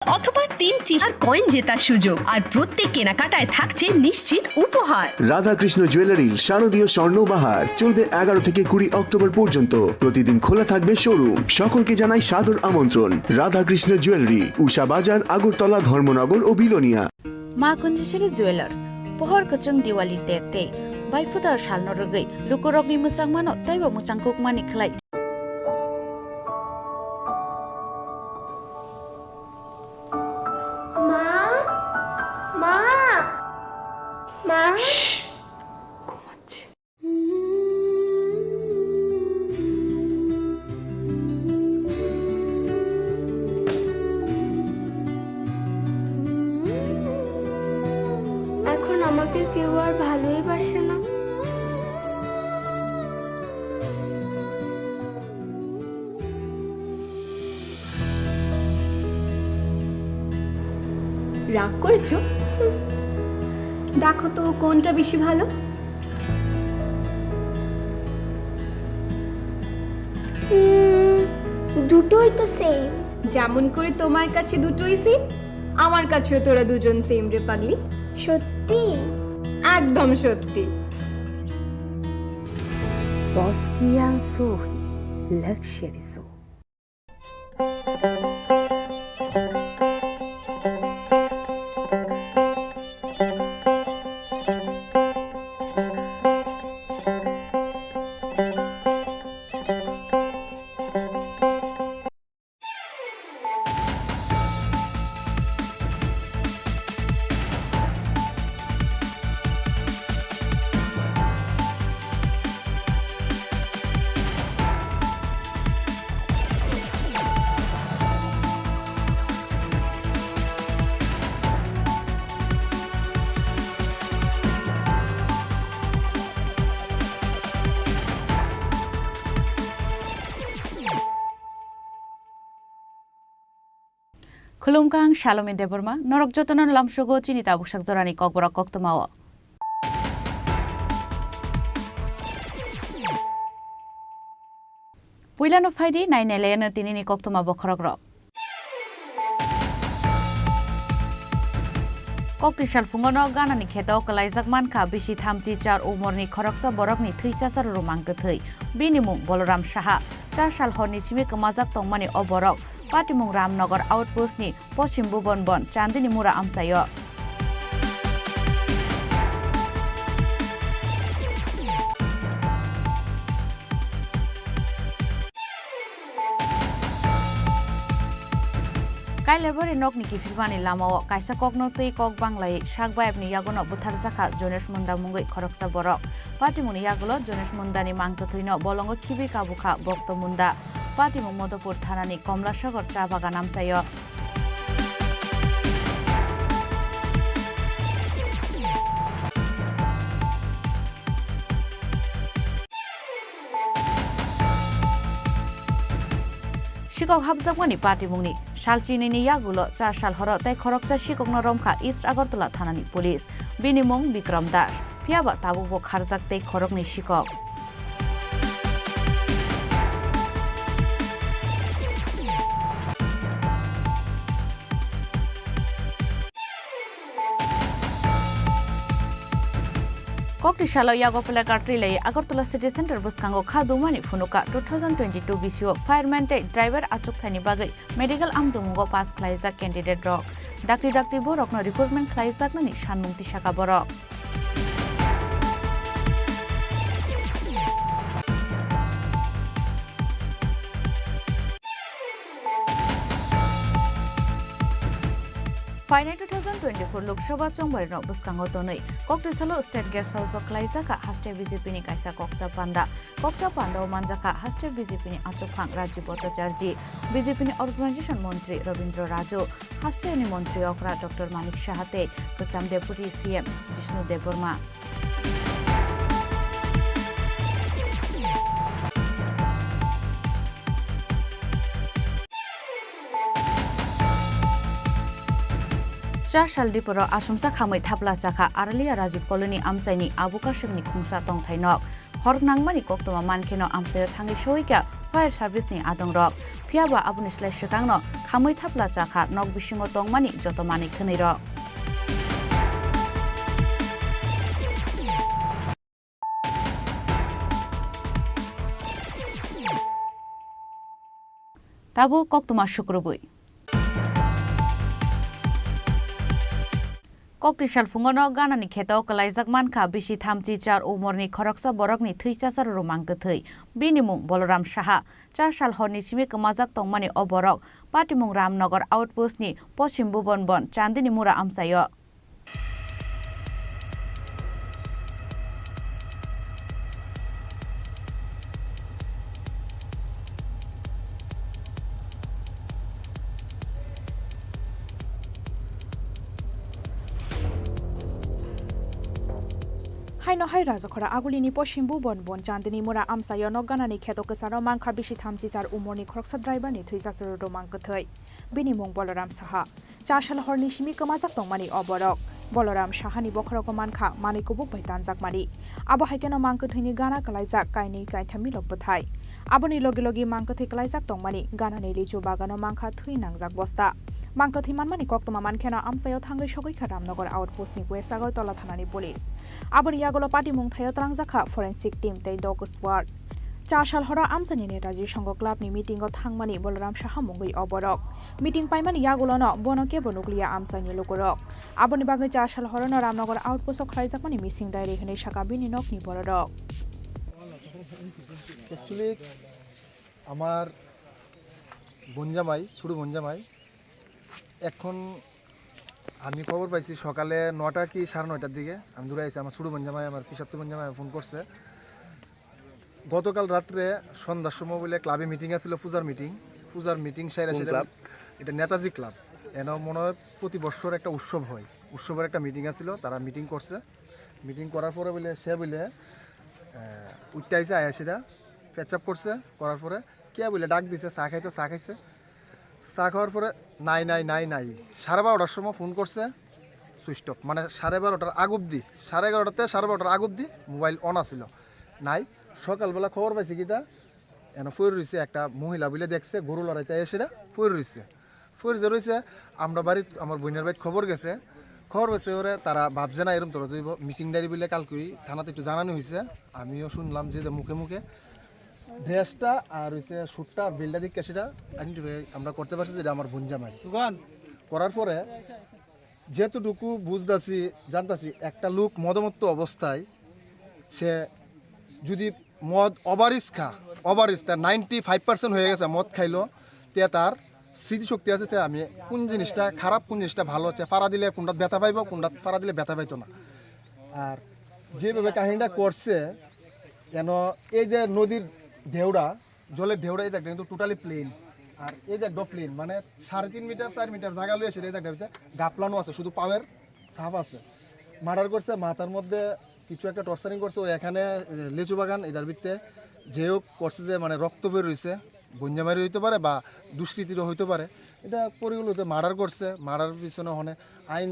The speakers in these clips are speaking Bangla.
অথবা 3টি আর কয়েন জেতার সুযোগ আর প্রত্যেক কেনাকাটায় থাকছে নিশ্চিত উপহার। রাধাকৃষ্ণ জুয়েলারির শারদীয় স্বর্ণবাহার চলবে 11 থেকে 20 অক্টোবর পর্যন্ত। প্রতিদিন খোলা থাকবে শোরুম। সকলকে জানাই সাদর আমন্ত্রণ। রাধাকৃষ্ণ জুয়েলারি, উষা বাজার, আগরতলা, ধর্মনগর ও বিলোনিয়া। মা कुञ्जेश्वरी jewellers pohor kachung diwali terte baifudar salno rogai lukorokni musang mano taiba musang kokmani khlai মা ঘুমাচ্ছে। এখন আমাকে কেউ আর ভালোই বাসে না। রাগ করেছো? দেখো তো কোনটা বেশি ভালো। দুটোই তো সেম। যেমন করে তোমার কাছে দুটোই সেম, আমার কাছেও তোরা দুজন সেম রে পাগলি। সত্যি? একদম সত্যি। Boskian Sohi Luxury So. khulumkang shalome deborma norok jotonon lamshogo chini tabuksak jorani kokborok koktomao puilano phaidi naineleyano tinini koktoma bokhorokrok kokti salfungono ganani kheto kalaijak mankha bisi thamchi char umorni khoroksa borokni thuisasar romang thei binimung boloram saha 4 sal horni simi kamajak tongmani oborok Patimung Ramnagar Outpost ni Poschim Bubonbon Chandini Mura Amsayo Kailebori nokni kifirmani lamao kaisa kokno tei kok banglai sakbaibni yagono butharjaka Jonesh Munda mungoi khoroksa borok Patimuni yagulo Jonesh Mundani mangtothoino bolongo khibi kabukha bokto munda Patimung Modopur thanani Komlasagar cha bagan amsayo Shikok habjakmani Patimungni Shalchinini yagulo 4 sal horo tai khoroksa shikokno romkha East Agartala thanani police binimung Bikram Das phiaba tabubo kharjak tei khorokni shikok Kokti salo yago plakar trilei Agartala City Center buskango khadumani funuka 2022 bisio fireman te driver achuk thani bagai medical amjungo pass khlaijak candidate rok dakti borok no recruitment khlaijak nani sanmungti saka borok Final 2024 Lok Sabha Chongbarino buskango tonoi Kokti salo State Guest House khlaijaka haste BJP ni kaisa Koksa Panda o manjaka haste BJP ni Achokhang Rajiv Bhattacharya BJP ni Organization Mantri Rabindra Raju haste ni Mantri Okra Dr Manik Shahate Pucham Deputy CM Jishnu Deborma Cha Shaldi Poro Asumsa Khamai Thapla Chakha Aralia Rajiv Colony Amsaini Abuka Shemni Khungsa Tong Thainok Hornangmani Koktoma Mankheno Amsayo Thangi Shoika fire सार्भिसनि आदंरक फियाबा आबुनि स्लाय सिगांनो खामै थाप्ला चाखा नक बिसिङाव दंमानि जत मानिक होनैरक ताबो कक्तमा शुक्रबुई कक्तिसाल फुङावनो गानानि खेताव कलाइजाक मानखा बिसि थामजि चार उमरनि खरकसा बरकनि थैसासार रोमां गोथै बिनि मुं बलराम साहा 4 साल हरनि सिमे गोमाजाक तंमानि अबरक पाटिमुं रामनगर आउटपोस्टनि पश्चिम बुबन चान्दिनि मुरा आमसायो हाइनो हाइ राजखरा आगुलिनि पश्चिम बुबन चान्दिनि मुरा आमसायो नगानानि खेतो केसानो मानखा बिसि थामजि चार उमरनि खरकसा ड्राइभारनि थैसासर रोमां गोथै बिनि मुं बलराम साहा 4 साल हरनि सिमी गोमाजाक तंमानि अबरक बलराम साहानि बखरको मानखा मानिको बुकबाय दानजाक मानि आबो हाइकेनो मांको थैनि गाना कलाइजाक काइनि काइथामि लबबथाय आबोनि लगे लगे मांको थै कलाइजाक तंमानि गानानि लिचु बागानो मांखा थै नांजाक बस्ता मांको थै मानमानि कक्तमा मानखेना आमसायो थांगै सगैखा रामनगर आउटपोस्टनि वेस्ट आगरतला थानानि पुलिस आबोनि यागलो पार्टी मुंथायो त्रांजाखा फरेन्सिक टीम तै डग स्क्वाड 4 साल हरा आमसानि नेताजी संघ क्लाबनि मिटिंगो थांमानि बलराम साहा मुंगै अबरक मिटिं पाइमानि यागलोनो बनके बनुकलिया आमसानि लोगरक आबोनि बागै 4 साल हरनो रामनगर आउटपोस्ट खराइजाकमानि मिसिं डायरी हनै साका बिनि नकनि बररक एक्चुअली আমার বনজামাই শুরু বনজামাই এখন আমি খবর পাইছি সকালে 9টা কি 9:30টার দিকে আমি দূরে আইছি আমার শুরু বনজামাই আমার পিসাত্তু বনজামাই ফোন করছে গতকাল রাত্রে সন্ধ্যার সময় বলে ক্লাবে মিটিং আছিল পূজার মিটিং সাইরা সেটা এটা নেতাজি ক্লাব এনে মনে হয় প্রতি বছর একটা উৎসব হয় উৎসবের একটা মিটিং আছিল তারা মিটিং করছে মিটিং করার পরে বলে সে বলে উঠতে আইছে আয়া সেটা পেচাপ করছে করার পরে কে বলে ডাক দিছে চা খাইতো চা খাইছে চা খাওয়ার পরে নাই 12:30টার সময় ফোন করছে সুইচ অফ মানে 12:30টার আগ অব্দি 11:30তে 12:30টার আগ অব্দি মোবাইল অন আছিল নাই সকালবেলা খবর পাইছে কিটা এনে ফইর রইছে একটা মহিলা বলে দেখছে গরু লড়াইতে এসে ফইর রইছে আমরা বাড়িত আমার বোনের বাড়িতে খবর গেছে ওরে তারা ভাবছে না এরকম তোরা যাইব মিসিং ডায়েরি বলে কালকে থানাতে একটু জানানো হয়েছে আমিও শুনলাম যে মুখে ড্রেসটা আর হচ্ছে শ্যুটটা আর বিলটা দিকে সেটা আইডেন্টিফাই আমরা করতে পারছি যেটা আমার বোনজামাই করার পরে যেতটুকু বুঝতেছি জানতাছি একটা লোক মদমত্ত অবস্থায় সে যদি মদ ওভারিজ তার 95% হয়ে গেছে মদ খাইলো তে তার স্মৃতিশক্তি আছে আমি কোন জিনিসটা খারাপ কোন জিনিসটা ভালো হচ্ছে ফাড়া দিলে কোনটা ব্যথা পাইব কোনটা ফাড়া দিলে ব্যথা পাইতো না আর যেভাবে কাহিনীটা করছে কেন এই যে নদীর ঢেউড়া জলের ঢেউড়া এই জায়গাটা কিন্তু টোটালি প্লেন আর এই জায়গাটা প্লেন মানে 3.5 মিটার 4 মিটার জায়গা লইয়া সেটা এই জায়গাটা গাপলানো আছে শুধু পাওয়ার ছাপ আছে মার্ডার করছে মাথার মধ্যে কিছু একটা টর্চারিং করছে ওই এখানে লিচু বাগান এটার ভিতরে যেও করছে যে মানে রক্ত বের হইছে বন্যামারি হইতে পারে বা দুষ্কৃতিরও হইতে পারে এটা পরিগুলোতে মার্ডার করছে মার্ডার পিছনে ওখানে আইন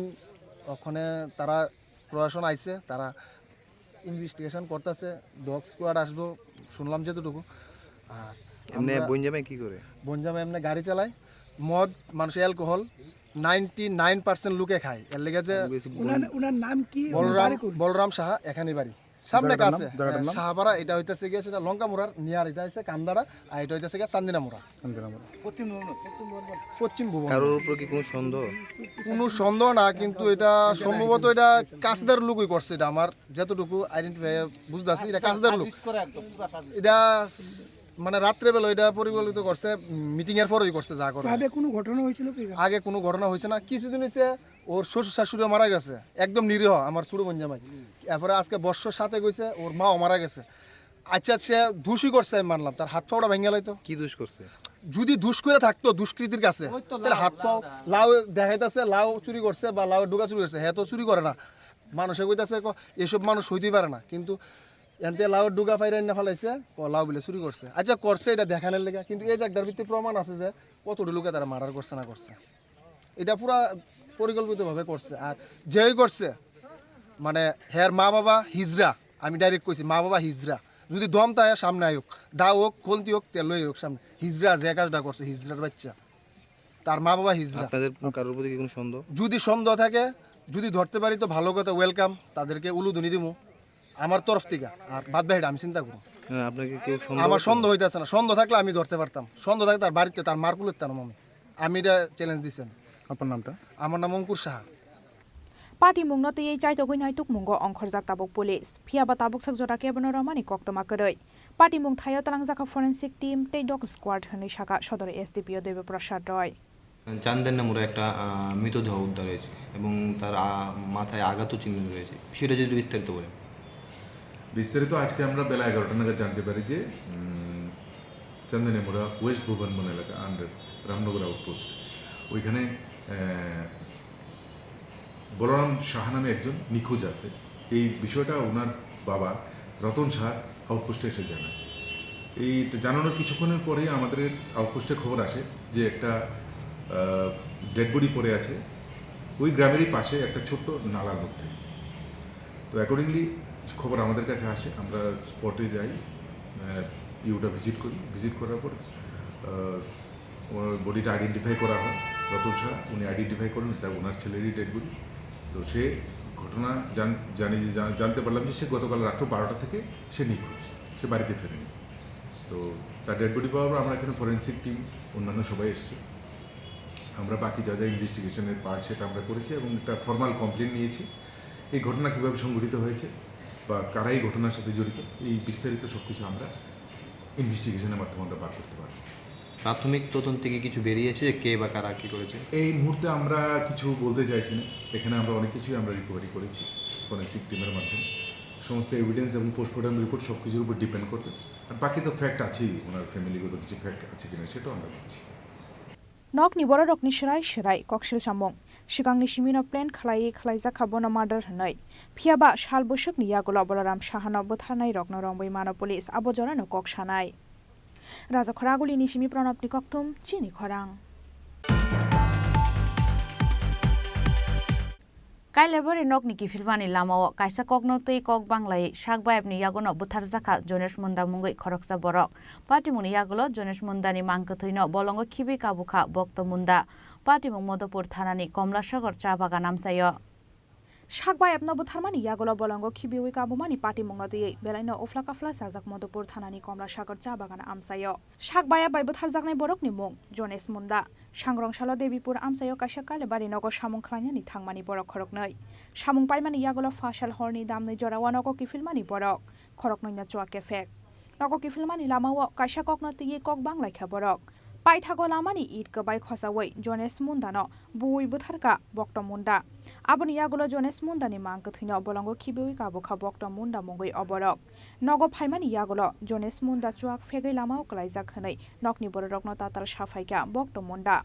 ওখানে তারা প্রশাসন আইছে তারা ইনভেস্টিগেশন করতেছে ডগ স্কোয়াড আসবো শুনলাম যেতটুকু আর এমনি বনজামাই কি করে বনজামাই এমনি গাড়ি চালায় মদ মানুষের অ্যালকোহল 99% লোকে খায় এর লেগে যে ওনার নাম কি বলরাম সাহা এখানে বাড়ি সামনে কাছে সাহাপাড়া এটা হইতেছে গিয়ে সেটা লঙ্কা মোড়ার নিয়ার এটা হচ্ছে কান্দারা আর এটা হইতেছে গিয়ে চান্দিনা মোড়া পশ্চিম ভুবন কারোর উপর কি কোনো সন্দেহ না কিন্তু এটা সম্ভবত এটা কাছদার লুকই করছে এটা আমার যতটুকু আইডেন্টিফাই বুঝতেছি এটা কাছদার লুক এটা মানে রাত্রে বেলা এটা পরিকল্পিত করছে মিটিং এর পরেই করছে যা করে আগে কোনো ঘটনা হয়েছিল কি আগে কোনো ঘটনা হয়েছে না কিছুদিন হয়েছে ওর শ্বশুর শাশুড়ি মারা গেছে একদম নিরীহ আমার ছোট বনজামাই এরপরে আজকে বর্ষর সাথে গেছে ওর মাও মারা গেছে আচ্ছা সে দোষী করছে আমি মানলাম তার হাত পাওটা ভেঙে লাইতো কি দোষ করছে যদি দুষ করে থাকতো দুষ্কৃতির কাছে তাহলে হাত পাও লাউ দেখাইতেছে লাউ চুরি করছে বা লাউ ডুকা চুরি করছে হ্যাঁ তো চুরি করে না মানুষে কইতাছে এসব মানুষ হইতেই পারে না কিন্তু এনতে লাউ ডুগা ফাইরা না ফেলাইছে লাউ বলে চুরি করছে আচ্ছা করছে এটা দেখানোর লেগে কিন্তু এই জায়গাটার ভিত্তি প্রমাণ আছে যে কতটি লোকে তারা মার্ডার করছে না করছে এটা পুরা পরিকল্পিতভাবে করছে আর যেই করছে মানে হের মা বাবা হিজরা আমি ডাইরেক্ট কইছি মা বাবা হিজরা যদি দম তাই সামনে আয়োগ দা হোক খলতি হোক তেল হোক সামনে হিজরা যে কাজটা করছে হিজরার বাচ্চা তার মা বাবা হিজরা। আপনাদের কারোর প্রতি কি কোনো সন্দেহ? যদি সন্দেহ থাকে যদি ধরতে পারি তো ভালো কথা, ওয়েলকাম, তাদেরকে উলুধুনি দিমু আমার তরফ থেকে। আর বাদ বাহিটা আমি চিন্তা করুন, হ্যাঁ, আপনাকে কেউ আমার সন্দেহ হইতেছে না। সন্দেহ থাকলে আমি ধরতে পারতাম, সন্দেহ থাকে তার বাড়িতে তার মার কুলের তার আমি এটা চ্যালেঞ্জ দিচ্ছেন। আপনার নামটা? আমার নাম অঙ্কুর Saha. Party mung no tei chai to goi nai tuk mungo ongkhor jak tabuk police phia ba tabuk sak jora ke bono ramani koktoma koroi party mung thayo talang jaka forensic team tei dog squad hni shaka sodor SDPO Debe Prasad Roy চান্দের নামের একটা মৃতদেহ উদ্ধার হয়েছে এবং তার মাথায় আঘাত চিহ্ন রয়েছে। সেটা যদি বিস্তারিত বলেন। বিস্তারিত আজকে আমরা বেলা 11টা নাগাদ জানতে পারি যে চান্দানেমুরা ওয়েস্ট ভুবনবন এলাকা আন্ডার রামনগর আউটপোস্ট, ওইখানে বলরাম সাহা নামে একজন নিখোঁজ আছে। এই বিষয়টা ওনার বাবা রতন সাহা আউটপোস্টে এসে জানায়। এই জানানোর কিছুক্ষণের পরেই আমাদের আউটপোস্টে খবর আসে যে একটা ডেড বডি পড়ে আছে ওই গ্রামেরই পাশে একটা ছোট্ট নালার মধ্যে। তো অ্যাকর্ডিংলি খবর আমাদের কাছে আসে, আমরা স্পটে যাই, পিউটা ভিজিট করার পর বডিটা আইডেন্টিফাই করা হয়। রতন শাহ উনি আইডেন্টিফাই করেন এটা ওনার ছেলেরই ডেড বডি। তো সে ঘটনা জানতে পারলাম যে সে গতকাল রাত্র 12টা থেকে সে নিখোঁজ, সে বাড়িতে ফেরেনি। তো তার ডেড বডি পাওয়ার পর আমরা এখানে ফরেন্সিক টিম অন্যান্য সবাই এসছে। আমরা বাকি যা যা ইনভেস্টিগেশনের পার্ট সেটা আমরা করেছি এবং একটা ফর্মাল কমপ্লেন নিয়েছি। এই ঘটনা কীভাবে সংঘটিত হয়েছে বা কারা এই ঘটনার সাথে জড়িত, এই বিস্তারিত সব কিছু আমরা ইনভেস্টিগেশনের মাধ্যমে আমরা বার করতে পারব। প্রাথমিক তদন্ত থেকে কিছু বেরিয়েছে কে বা কারা কী করেছে? এই মুহূর্তে আমরা কিছু বলতে চাইছি না। এখানে আমরা অনেক কিছুই আমরা রিকভারি করেছি ফরেন্সিক টিমের মাধ্যমে। সমস্ত এভিডেন্স এবং পোস্টমর্টম রিপোর্ট সব কিছুর উপর ডিপেন্ড করবে। আর বাকি তো ফ্যাক্ট আছেই, ওনার ফ্যামিলিগত কিছু ফ্যাক্ট আছে কিনা সেটাও আমরা বলছি। nok ni borok ni shirai kokshil samung shikang ni simino plan khlai jaka bono murder hnai phiaba sal boshok ni yagola bolaram sahano bothanai rokno rongbai mano police abo jorano kok sanai raja khoraguli ni simi pranab ni koktum chini khorang Kailebori nok ni kifilmani lamao kaisa kokno tei kok banglai sakbaib ni yagono buthar jaka Jonesh Munda mungoi khoroksa borok party muni yagulo Jonesh Munda ni mangkathoino bolongo khibi kabukha bokto Munda party mung Modopur thanani Komlasagor cha bagan amsayo sakbaib no butharmani yagulo bolongo khibiwi kabumani party mung tei belaino ofla kafla sajak Modopur thanani Komlasagor cha bagan amsayo sakbaib bai buthar jaknai borok ni mung Jonesh Munda Sangrongsalo Debipur amsayo kaisa Kailebari nogo samung khlainani thangmani borok khoroknai samung paimani yagulo fasal horni damnai jorawa nogo kifilmani borok khoroknai na chua kefek nogo kifilmani lamao kaisa kokno tei kok banglai kha borok paithago lamani it kabai khosawai Jonesh Munda no bui butharka bokto Munda aboni yagulo Jonesh Munda ni mangkathoino bolongo khibiwi kabukha bokto Munda mungoi oborok nogo phaimani yagulo Jonesh Munda chuak fegai lamao klaijak hwnai nokni borokno tatal safaika bokto Munda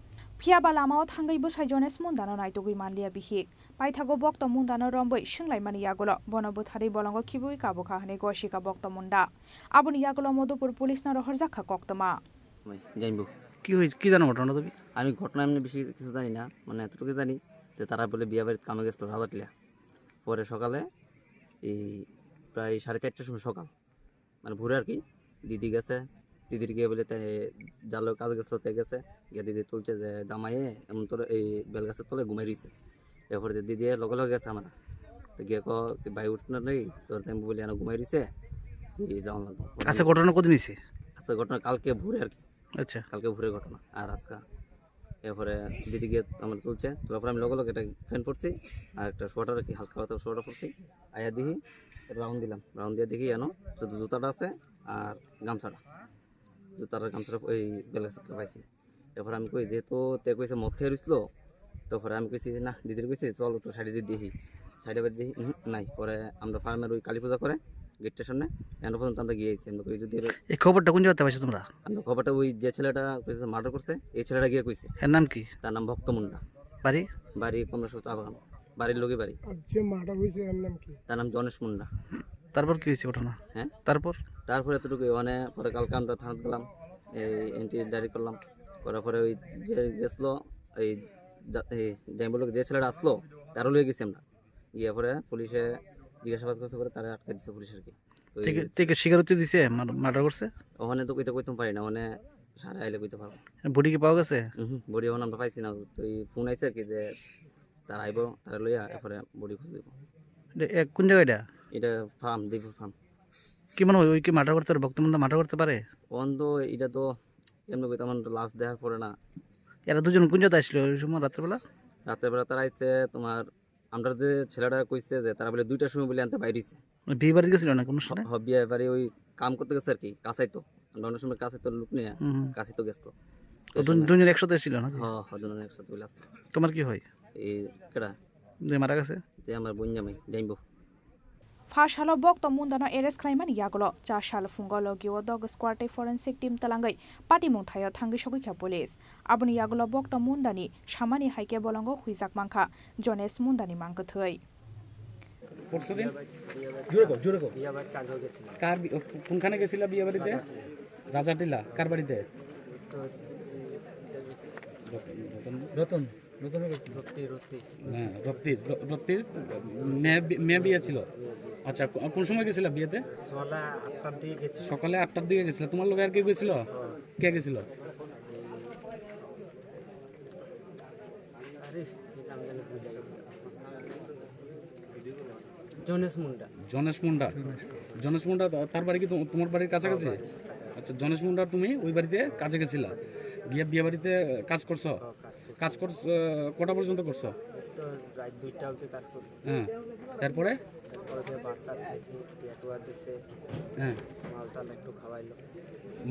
phiaba lamao thangai busai Jonesh Munda no naitugui manlia bihik paithago bokto Munda no romboi singlaimani yagulo bono buthari bolongo khibiwi kabukha hne goshika bokto Munda aboni yagulo Modopur police no rohorjakha koktoma জানবো কি জানো ঘটনা তুমি? আমি ঘটনা এমনি বেশি কিছু জানি না, মানে এতটুকু জানি যে তারা বলে বিয়া বাড়িতে কামে গেছিলো রাজাটিয়া। পরে সকালে এই প্রায় 4:30টার সময় সকাল মানে ভোরে আর কি দিদি গেছে, দিদির গিয়ে বলে তাই জালো কাজ গেছিলো তাই গেছে গিয়ে দিদি তুলছে যে জামাইয়ে এমন তোর এই বেল গাছের তলে ঘুমাই রয়েছে। এরপরে দিদি লগে লগে গেছে আমার তো গিয়ে ভাই উঠনা নেই তোর তাই বলি না ঘুমাই রয়েছে যাওয়া লাগবো। আচ্ছা ঘটনা কদিন হয়েছে? আচ্ছা ঘটনা কালকে ভোরে আর কি। আচ্ছা কালকে ভোরে ঘটনা আর আজকা। এরপরে দিদি গিয়ে আমার তুলছে, তোলার পরে আমি লগে লগে একটা ফ্যান পরছি আর একটা সোয়েটার আর কি হালকা হালকা সোয়েটার পরছি। আয়া দেখি রাউন্ড দিলাম, রাউন্ড দিয়ে দেখি জানো শুধু জুতাটা আছে আর গামছাটা, জুতার গামছাটা ওই বেলগাছটা পাইছি। এরপরে আমি কই যেহেতু তে কইছে মদ খেয়ে রইছিল, তারপরে আমি কইছি না দিদির কইছি চল একটু সাইডে দিয়ে দেখি, সাইডে বাড়ি দেখি নাই। পরে আমরা ফার্মের ওই কালী পূজা করে গেটের সামনে এখন পর্যন্ত আমরা গিয়েছি। আমরা কই যদি এই খবরটা কোন জায়গাতে পাইছো তোমরা? আমরা খবরটা ওই যে ছেলেটা কইছে মার্ডার করছে এই ছেলেটা গিয়ে কইছে। এর নাম কি? তার নাম ভক্ত মুন্ডা। বাড়ি কমলাসর চা বাগান, বাড়ির লোকই বাড়ি। যে মার্ডার হইছে এর নাম কি? তার নাম জনেশ মুন্ডা। তারপর কি হয়েছে ঘটনা? হ্যাঁ তারপরে এতটুকুই মানে পরে কালকে আমরা থানা দিলাম, এই এন্ট্রি ডায়েরি করলাম, করার পরে ওই যে গেছিলো এই বললো যে ছেলেটা আসলো তারও লিয়ে গেছি আমরা, গিয়ে পরে পুলিশে জিজ্ঞাসাবাদ করতে পরে তারা আটকে দিচ্ছে পুলিশ আর কি। থেকে স্বীকারোক্তি দিছে মার্ডার করছে? ওখানে তো কইতে পারি না, ওখানে সারা আইলে কইতে পারবো। বডি কি পাওয়া গেছে? বডি ওখানে আমরা পাইছি না, তো এই ফোন আইছে আর কি যে তারা আইব, তারা লইয়া এরপরে বডি খুঁজে দেবো। কোন জায়গা এটা? এটা ফার্ম, দেবপুর ফার্ম। কি মনে হয় ওই কি মার্ডার করতে পারে? ভক্তমন্ডা মার্ডার করতে পারে? ওখান তো এটা তো এমনি কইতে আমার লাস্ট দেখার পরে না। এরা দুজন কোন জায়গায় আসলো ওই সময় রাত্রেবেলা? রাত্রেবেলা তারা আইছে তোমার, আমরা যে ছেলেটা কইছে যে তারা বলে 2টার সময় বলে আনতে বাইরে হইছে। বিয়ে বাড়ি গেছিল না কোনো সময়? বিয়ে বাড়ি ওই কাম করতে গেছে আর কি, কাছেই তো অন্য সময় কাছে তো লোক নিয়ে কাছে তো গেছো। দুজন একসাথে ছিল না? হ্যাঁ, দুজন একসাথে বলে আসতো। তোমার কি হয়? এই কেডা যে মারা গেছে? যে আমার বোন জামাই যাইব। Fashalo bok to mundano eres klaiman yagulo cha shal fungolo giwo dog squad forensic team talangai pati mung thayo thangi shogikha police abuni yagulo bok to mundani shamani haike bolango huizak mangkha jones mundani mangka thai পরশুদিন জোরে কো বিয়ে বাড়ি কাজ গেছিল। কার কোনখানে গেছিল বিয়ে বাড়িতে? রাজাটিলা। কার বাড়িতে? রতন রক্তির মেয়ে বিয়ে ছিল। আচ্ছা, কোন সময় গেছিল বিয়েতে? সকালে 8টার দিকে গেছিল। তোমার লোক আর কে গেছিল? কে গেছিল? জনেশ মুন্ডা তার বাড়ি কি তোমার বাড়ির কাছাকাছি? আচ্ছা, জনেশ মুন্ডা তুমি ওই বাড়িতে কাজে গেছিলা, বিয়ে বাড়িতে কাজ করছো? কাজ করছো কটা পর্যন্ত করছো? হ্যাঁ, তারপরে হ্যাঁ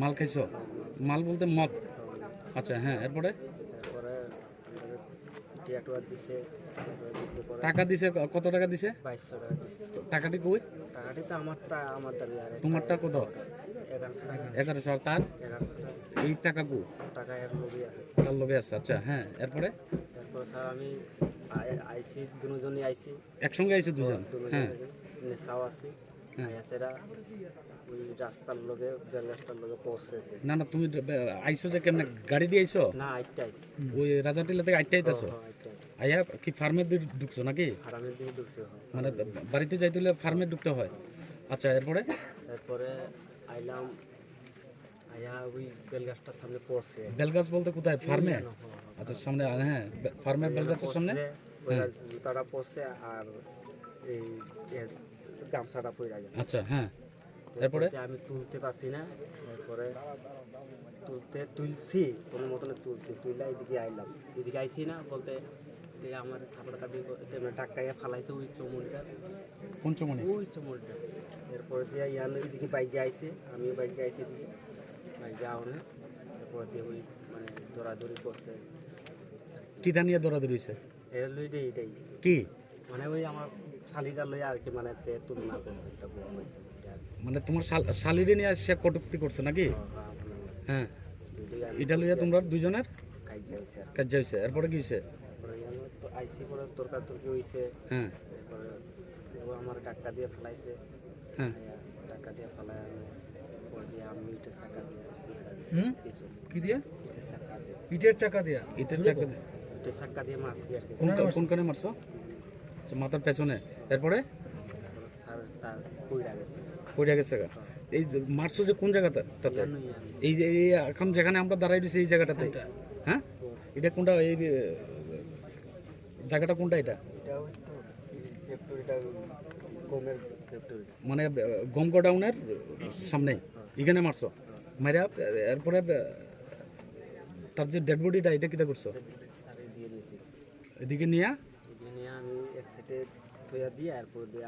মাল খাইছো? মাল বলতে মদ? আচ্ছা, হ্যাঁ, এরপরে টাকা দিছে? কত টাকা দিছে? 2200 টাকা। টাকাটি কই? টাকাটি তো আমার দাবি। আর তোমারটা কত? 1100। তার এই টাকা কো? টাকা এর লগে আছে। তার লগে আছে। আচ্ছা, হ্যাঁ, এরপরে স্যার আমি আইছি, দুজনই আইছি একসঙ্গে। আইছো দুজন? হ্যাঁ, নেশাও আছে। ওই রাস্তার লগে বেল রাস্তার লগে পৌঁছে। না তুমি আইছো যে কেমনে? গাড়ি দিয়ে আইছো? না, আইটা আইছি। ওই রাজাটিলা থেকে আইটা আইতাছো? আইয়া কি ফার্মে ঢুকছো নাকি? ফার্মে দিয়ে ঢুকছো। মানে বাড়িতে যাইতে হলে ফার্মে ঢুকতে হয়? আচ্ছা, এরপরে আইলাম, আইয়া ওই বেলগাছটার সামনে পড়ছে। বেলগাছ বলতে কোথায়? ফার্মে? আচ্ছা, সামনে। হ্যাঁ, ফার্মের বেলগাছের সামনে জুতাটা পড়ছে আর এই গামছাটা পড়ে গেছে। আচ্ছা, হ্যাঁ, এরপরে আমি তুলতে পারছি না। এরপরে তুলছি কোনো মতনে, তুইলা এদিকে আইলাম। এদিকে আইছি না বলতে আমার থাপড়াটা টাকটাকে ফালাইছে ওই চমড়িটা। কোন চমড়ি? ওই চমড়িটা। এরপরে দিয়ে ইয়ান এদিকে বাইকে আইছে, আমিও বাইকে আইছি এদিকে বাইকে আওনে। এরপর দিয়ে ওই মানে দৌড়াদৌড়ি করছে। কি দানিয়ে দৌড়াদৌড়ি হয়েছে? এটাই কি মানে ওই আমার শালিটা লইয়া আর কি, মানে তুলনা করছে। মানে তোমার শালিরে নিয়ে সে কটুক্তি করছে নাকি? হ্যাঁ, এটা লইয়া তোমরা দুজনের কাজ হয়েছে। এরপরে কি হয়েছে? আইসি পরে তর্কাতর্কি হয়েছে। হ্যাঁ, এরপরে আমার টাকা দিয়ে ফেলাইছে। হ্যাঁ, টাকা দিয়ে ফেলায় আমি ইটের চাকা দিয়ে। কি দিয়ে? ইটের চাকা দিয়ে? ইটের চাকা দিয়ে মারছি আর কি। কোনখানে মারছো? মাথার পেছনে। এরপরে পড়ে গেছে। এই মারছো যে কোন জায়গাটাতে? এই যে এখন যেখানে আমরা দাঁড়াই দিছি এই জায়গাটাতে? হ্যাঁ, এটা কোনটা? এই জায়গাটা কোনটা? এটা মানে গম গোডাউনের সামনে এখানে মারছো মারিয়া। এরপরে তার যে ডেড বডিটা এটা কিটা করছো? এদিকে নিয়ে আমি এক সাইডে থইয়া দিয়ে এরপর দিয়ে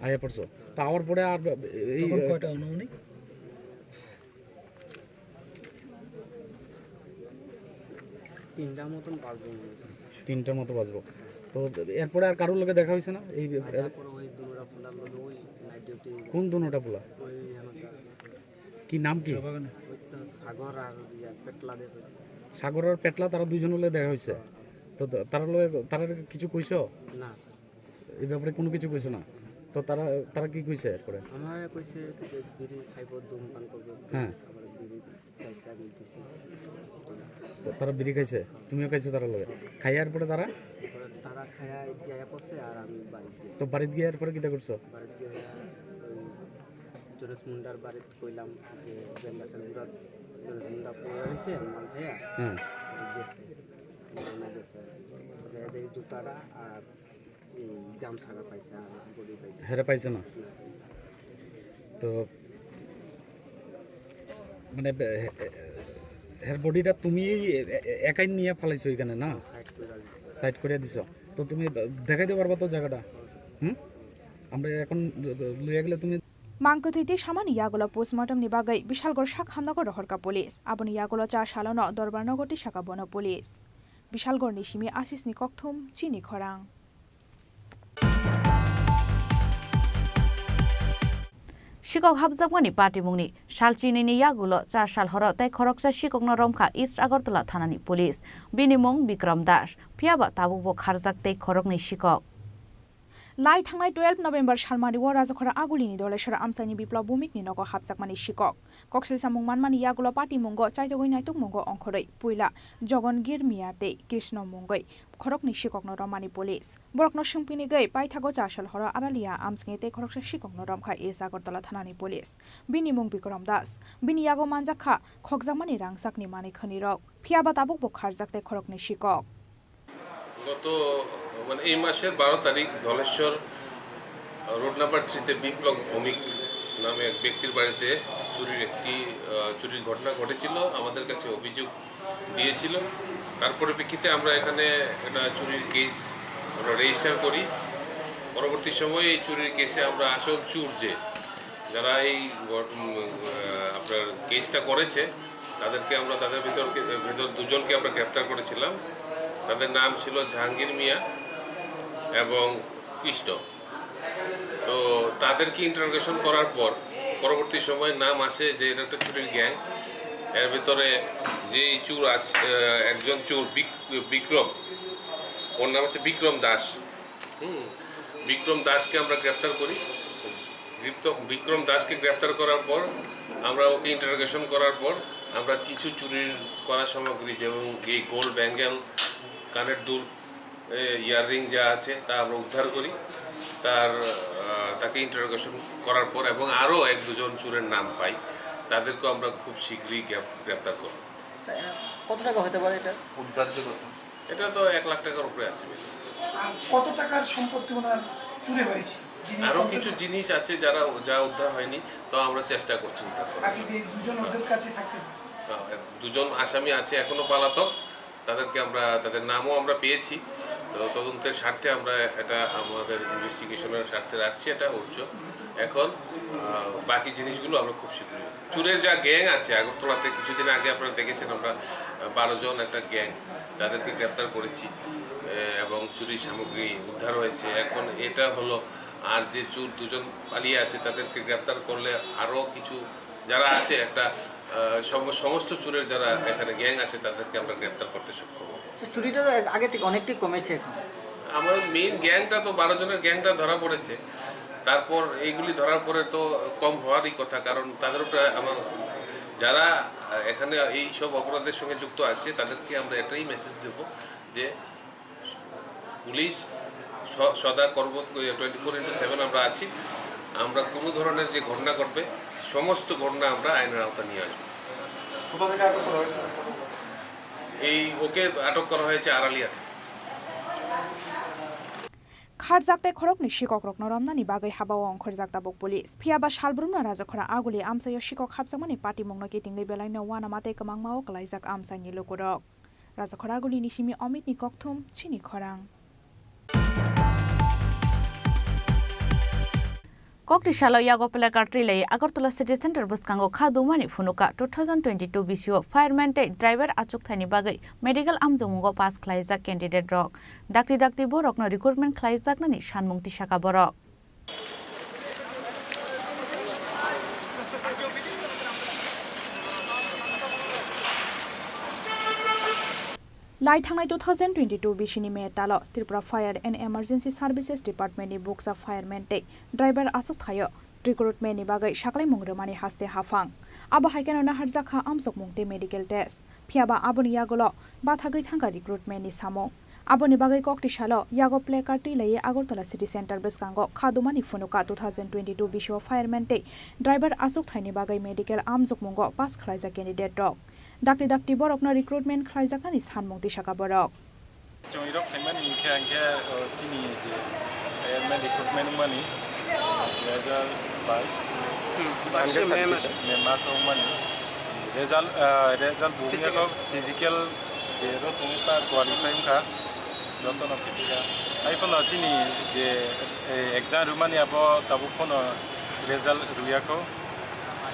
আয়া পড়ছো। তাওয়ার পরে আর এই কয়টা অনুমানিক? 3টার মতো বাজবো। তো এরপরে আর কারোর লোকে দেখা হয়েছে না? এই কোন দুনোটা পোলা? কি নাম কি? সাগর আর পেটলা, তারা দুজন হলে দেখা হয়েছে। তো তারা কিছু কইছো না? এই ব্যাপারে কোনো কিছু কইছো না? তো তারা কি কইছে? এরপরে আমার কইছে যে বিড়ি খাইব, ধূমপান করব। হ্যাঁ, বিড়ি খাইছে, আমি দিছি। তারা বিড়ি খাইছে, তুমিও খাইছো তারা লগে? খাইয়ার পরে তারা তারা খায়া এদিকে আয়া পড়ছে আর আমি বাড়িতে গেছি। তো বাড়িতে গিয়ে এরপরে কিটা করছো? বাড়িতে গিয়ে ওই জোরেশ মুন্ডার বাড়িতে কইলাম যে বেঙ্গাসের গুড়া জোরেশ মুন্ডা পড়ে হয়েছে মাল খাইয়া হ্যাঁ গেছে মানা গেছে এই জুতাটা আর এই গামছাটা পাইছে আর বডি পাইছে। হেরে পাইছে না? তো মানে হের বডিটা তুমি একাই নিয়ে ফেলাইছো এখানে না? সাইড করে দিছো। তো তুমি দেখাইতে পারবা তো জায়গাটা? আমরা এখন লইয়া গেলে তুমি मांगकथैते सामानि यागोला पोस्टमार्टमनि बागै विशालगढ़ शाखानगर रहरका पुलिस आबनि यागोला 4 सालनो दरबारनगरति शाखा बन पुलिस विशालगढ़नि सिमी आशिषनि कक्थुम चिनी खरां। शिকক हाबजाकमानि पार्टीमुंनि सालचिनिनि यागुलो 4 साल हर तै खरकसा शिककनो रमखा ईस्ट आगरतला थानानि पुलिस बिनि मुं बिक्रम दास फियाबा ताबुबो खारजाक तै खरकनि शिकक लाई थांनाय 12 नभेम्बर सालमानि व राजखरा आगुलिनि दलेश्वर आमसानि बिप्लव भूमिकनि नग हाबजाकमानि शिकक कक्सिल सामुं मानमानि यागुलो पार्टी मुंग चाइतगै नाइतुक मुंग अंखरै पुइला जगनगिर मियाते कृष्ण मुंगै खरकनि शिककनो रमानि पुलिस बरकनो सिंपिनि गै पाइथागो 4 साल हर आरालिया आमसंगेते खरकसा शिककनो रमखा एस आगरतला थानानि पुलिस बिनि मुं बिक्रम दास बिनि यागो मानजाखा खगजाकमानि रांसाकनि मानि खनिरक फियाबा ताबुक बखारजाकते खरकनि शिकक গত মানে এই মাসের 12 তারিখ ধলেশ্বর রোড নাম্বার 3 তে বিপ্লব ভৌমিক নামে এক ব্যক্তির বাড়িতে চুরির ঘটনা ঘটেছিল। আমাদের কাছে অভিযোগ দিয়েছিল, তার পরিপ্রেক্ষিতে আমরা এখানে একটা চুরির কেস আমরা রেজিস্টার করি। পরবর্তী সময়ে এই চুরির কেসে আমরা আসল চুর যারা এই আপনার কেসটা করেছে তাদেরকে আমরা তাদের ভেতর দুজনকে আমরা গ্রেপ্তার করেছিলাম। তাদের নাম ছিল জাহাঙ্গীর মিয়া এবং কৃষ্ণ। তো তাদেরকে ইন্টারোগেশন করার পর পরবর্তী সময় নাম আসে যে এটা একটা চুরির গ্যাং। এর ভিতরে যে চুর আছে একজন চোর বিক্রম, ওর নাম হচ্ছে বিক্রম দাস। বিক্রম দাসকে আমরা গ্রেপ্তার করি। বিক্রম দাসকে গ্রেপ্তার করার পর আমরা ওকে ইন্টারোগেশন করার পর আমরা কিছু চুরির করা সামগ্রী যেমন এই গোল্ড ব্যাঙ্গেল, কানের দুল, ইয়াররিং যা আছে তা আমরা উদ্ধার করি। তাকে ইন্টারোগেশন করার পর এবং আরও 1-2 চোরের নাম পাই, তাদেরকেও আমরা খুব শীঘ্রই গ্রেপ্তার করব। কত টাকা হতে পারে এটা উদ্ধার্য কত? এটা তো 1 লাখ টাকার উপরে আছে। কত টাকার সম্পত্তি ওনার চুরি হয়েছে? আরও কিছু জিনিস আছে যা উদ্ধার হয়নি, তো আমরা চেষ্টা করছি উদ্ধার করার। দুজন আসামি আছে এখনো পলাতক, তাদের নামও আমরা পেয়েছি। তো তদন্তের স্বার্থে আমরা এটা আমাদের ইনভেস্টিগেশনের স্বার্থে রাখছি, এটা উচ্চ। এখন বাকি জিনিসগুলো আমরা খুব শীঘ্রই। চুরের যা গ্যাং আছে আগরতলাতে, কিছুদিন আগে আপনারা দেখেছেন আমরা 12 জন একটা গ্যাং, তাদেরকে গ্রেপ্তার করেছি এবং চুরির সামগ্রী উদ্ধার হয়েছে। এখন এটা হলো আর যে চোর 2 জন পালিয়ে আছে তাদেরকে গ্রেপ্তার করলে আরও কিছু যারা আছে একটা সমস্ত চুরের যারা এখানে গ্যাং আছে তাদেরকে আমরা গ্রেপ্তার করতে সক্ষম হব। চুরিটা তো আগে থেকে অনেকটাই কমেছে। এখন আমার মেইন গ্যাংটা তো 12 জনের গ্যাংটা ধরা পড়েছে, তারপর এইগুলি ধরার পরে তো কম হওয়ারই কথা, কারণ তাদের উপরে যারা এখানে এই সব অপরাধের সঙ্গে যুক্ত আছে তাদেরকে আমরা এটাই মেসেজ দেব যে পুলিশ সদা 24/7 আমরা আছি। আমরা কোনো ধরনের যে ঘটনা ঘটবে সমস্ত ঘটনা আমরা আইনের আওতা নিয়ে আসবো। ওকে আটক করা হয়েছে আরালিয়া থেকে। खारजाकते खरकनि शिकक रकनो रमनानि बागै हाबाव अंखरजाक दाबक पुलिस फियाबा सालब्रुमना राजखरा आगुलि आमसायो शिकक हाबजाकमानि पार्टी मुंनो किटिंगै बेलाइनो वाना माते कमांगमाव कलाइजाक आमसाइनि लोकरक राजखरा आगुलिनि सिमी अमितनि कक्थुम चिनी खरां। Koktisalo yago pelakar trilai Agartala City Center buskango khadumani funuka 2022 BCO fireman te driver achuk thani bagai medical amjomungo pass khlaijak candidate rok dakti borok no recruitment khlaijak nani sanmungti saka borok Lai thangnai 2022 bishini me talo Tripura Fire and Emergency Services Department ni books of fireman te driver asuk thayo recruitment ni bagai saklai mungremani haste hafang abo haikeno na harjakha amsok mungte medical test phiaba aboni yagolo bathagai thanga recruitment ni samong Aboni bagai kokti shalo yago placard ti lai Agartala City Center beskango khadumani phunuka 2022 bisho fireman te driver asuk thaini bagai medical amjuk mungo pass khlaija candidate dok dakti borokno recruitment khlaija kani sanmung tisaka borok Chongrok payment inke anke Chini recruitment money 2022 maso money result bumia physical jero tungta qualify ka joto na pitika ai phono Chini je exam rumani abo tabu phono result ruya ko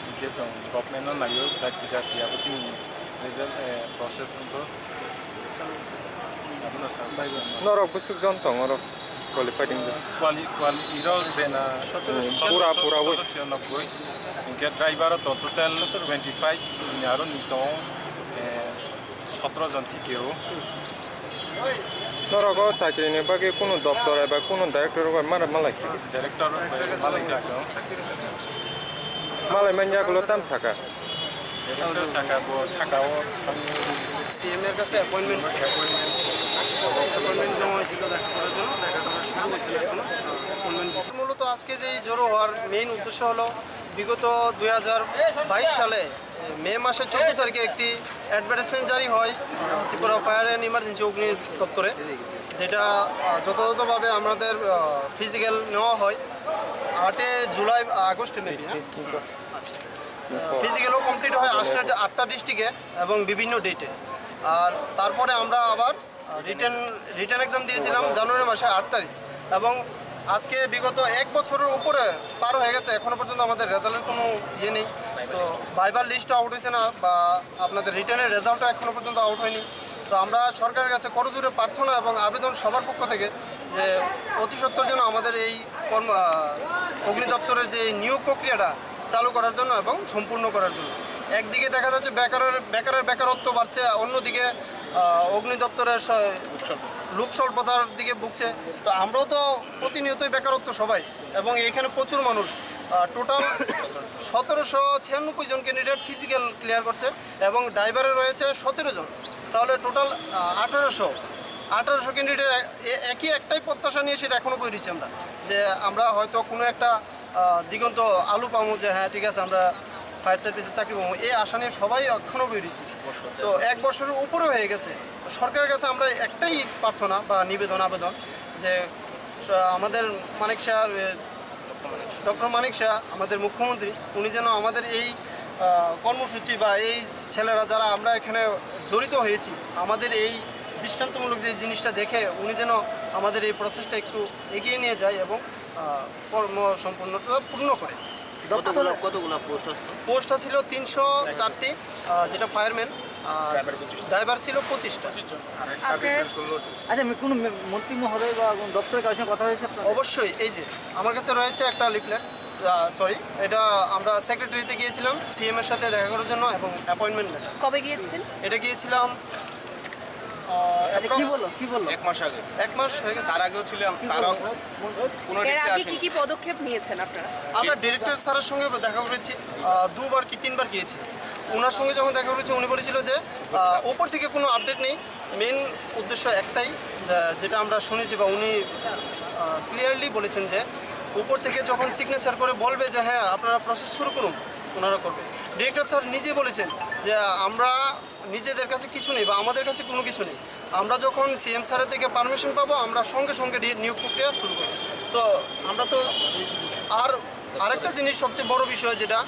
inke chong government na nayo praktika dia ko Chini result process unto Norok busuk jontong norok qualified English. Irol bena pura woi. Inke driver to total 25 nyaro nitong 17 জন থিকেও Norok chakri ni bagi kuno doptor ba kuno director ko mara malak. Director malak aso. Malai manja gulo tam saka. Director saka bo sakao CM এর কাছে অ্যাপয়েন্টমেন্ট জমা হয়েছিল দেখা করার জন্য দেখা করা শুরু হয়েছিল এখনো অ্যাপয়েন্টমেন্ট মূলত আজকে যে জড়ো হওয়ার মেইন উদ্দেশ্য হলো বিগত 2022 সালে মে মাসের 14 তারিখে একটি অ্যাডভার্টাইজমেন্ট জারি হয় ত্রিপুরা ফায়ার অ্যান্ড ইমার্জেন্সি অগ্নি দপ্তরে যেটা যথাযথভাবে আমাদের ফিজিক্যাল নেওয়া হয় 8 জুলাই আগস্ট মেবি আচ্ছা ফিজিক্যালও কমপ্লিট হয় 8টা ডিস্ট্রিক্টে এবং বিভিন্ন ডেটে আর তারপরে আমরা আবার রিটার্ন এক্সাম দিয়েছিলাম জানুয়ারি মাসে 8 তারিখ এবং আজকে বিগত 1 বছরের উপরে পার হয়ে গেছে এখনো পর্যন্ত আমাদের রেজাল্টের কোনো ইয়ে নেই তো ভাইবার লিস্টও আউট হয়েছে না বা আপনাদের রিটার্নের রেজাল্টও এখনো পর্যন্ত আউট হয়নি তো আমরা সরকারের কাছে করজোরে প্রার্থনা এবং আবেদন সবার পক্ষ থেকে যে অতি সত্বর যেন আমাদের এই অগ্নি দপ্তরের যে নিয়োগ প্রক্রিয়াটা চালু করার জন্য এবং সম্পূর্ণ করার জন্য একদিকে দেখা যাচ্ছে বেকারত্ব বাড়ছে অন্যদিকে অগ্নি দপ্তরের লোক স্বল্পতার দিকে ভুগছে তো আমরাও তো প্রতিনিয়তই বেকারত্ব সবাই এবং এখানে প্রচুর মানুষ টোটাল 1796 জন ক্যান্ডিডেট ফিজিক্যাল ক্লিয়ার করছে এবং ড্রাইভারে রয়েছে 17 জন তাহলে টোটাল 1800 ক্যান্ডিডেট একটাই প্রত্যাশা নিয়ে সেটা এখনও বেরিয়েছি আমরা যে আমরা হয়তো কোনো একটা দিগন্ত আলু পাবো যে হ্যাঁ ঠিক আছে আমরা ফায়ার সার্ভিসে চাকরি পাবো এই আশা নিয়ে সবাই এখনও বেরিয়েছি তো 1 বছরের উপরে হয়ে গেছে সরকারের কাছে আমরা একটাই প্রার্থনা বা আবেদন যে আমাদের ডক্টর মানিক শাহ আমাদের মুখ্যমন্ত্রী উনি যেন আমাদের এই কর্মসূচি বা এই ছেলেরা যারা আমরা এখানে জড়িত হয়েছি আমাদের এই দৃষ্টান্তমূলক যে জিনিসটা দেখে উনি যেন আমাদের এই প্রসেসটা একটু এগিয়ে নিয়ে যায় এবং কর্ম সম্পূর্ণতা পূর্ণ করে কতগুলো পোস্ট ছিল 304টি যেটা ফায়ারম্যান আর ড্রাইভার ছিল 25টা আচ্ছা কোনো মন্ত্রী মহোদয় বা দপ্তরের কাছে কথা হয়েছে অবশ্যই এই যে আমার কাছে রয়েছে একটা লিফলেট এটা আমরা সেক্রেটারিতে গিয়েছিলাম সিএম এর সাথে দেখা করার জন্য এবং অ্যাপয়েন্টমেন্ট লেটার কবে গিয়েছিলেন এটা গিয়েছিলাম কি বললো 1 মাস আগে 1 মাস হয়ে গেছে তার আগেও ছিলাম তার এর আগে কি পদক্ষেপ নিয়েছেন আপনারা আমরা ডিরেক্টর স্যারের সঙ্গে দেখা করেছি 2বার কি 3বার গিয়েছি ওনার সঙ্গে যখন দেখা করেছি উনি বলেছিল যে উপর থেকে কোনো আপডেট নেই মেন উদ্দেশ্য একটাই যেটা আমরা শুনেছি বা উনি ক্লিয়ারলি বলেছেন যে উপর থেকে যখন সিগনেচার করে বলবে যে হ্যাঁ আপনারা প্রসেস শুরু করুন ওনারা করবে ডিরেক্টর স্যার নিজে বলেছেন যে আমরা নিজেদের কাছে কিছু নেই বা আমাদের কাছে কোনো কিছু নেই আমরা যখন সিএম স্যারের থেকে পারমিশন পাবো আমরা সঙ্গে সঙ্গে নিয়োগ প্রক্রিয়া শুরু করব তো আমরা তো আরেকটা জিনিস সবচেয়ে বড় বিষয় যেটা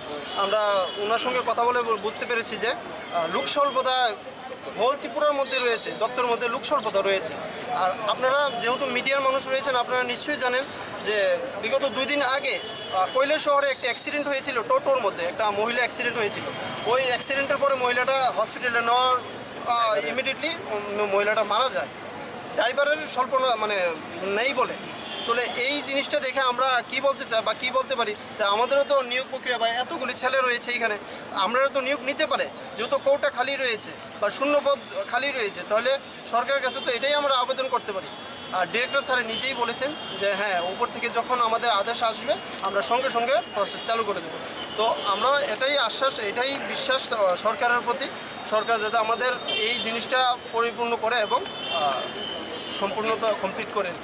আমরা ওনার সঙ্গে কথা বলে বুঝতে পেরেছি যে লোক স্বল্পতা হোল ত্রিপুরার মধ্যে রয়েছে দপ্তরের মধ্যে লোক স্বল্পতা রয়েছে আর আপনারা যেহেতু মিডিয়ার মানুষ রয়েছেন আপনারা নিশ্চয়ই জানেন যে বিগত 2 দিন আগে কৈলাস শহরে একটা অ্যাক্সিডেন্ট হয়েছিল টোটোর মধ্যে একটা মহিলা অ্যাক্সিডেন্ট হয়েছিল ওই অ্যাক্সিডেন্টের পরে মহিলাটা হসপিটালে নেওয়ার ইমিডিয়েটলি মহিলাটা মারা যায় ড্রাইভারের স্বল্প নেই বলে তাহলে এই জিনিসটা দেখে আমরা কি বলতে চাই বা কি বলতে পারি যে আমাদেরও তো নিয়োগ প্রক্রিয়া বা এতগুলি ছেলে রয়েছে এখানে আমরা তো নিয়োগ নিতে পারে যেহেতু কোটা খালি রয়েছে বা শূন্যপদ খালি রয়েছে তাহলে সরকারের কাছে তো এটাই আমরা আবেদন করতে পারি আর ডিরেক্টর স্যার নিজেই বলেছেন যে হ্যাঁ উপর থেকে যখন আমাদের আদেশ আসবে আমরা সঙ্গে সঙ্গে প্রসেস চালু করে দেব তো আমরা এটাই আশ্বাস এটাই বিশ্বাস সরকারের প্রতি সরকার যাতে আমাদের এই জিনিসটা পরিপূর্ণ করে এবং সম্পূর্ণতা কমপ্লিট করেন।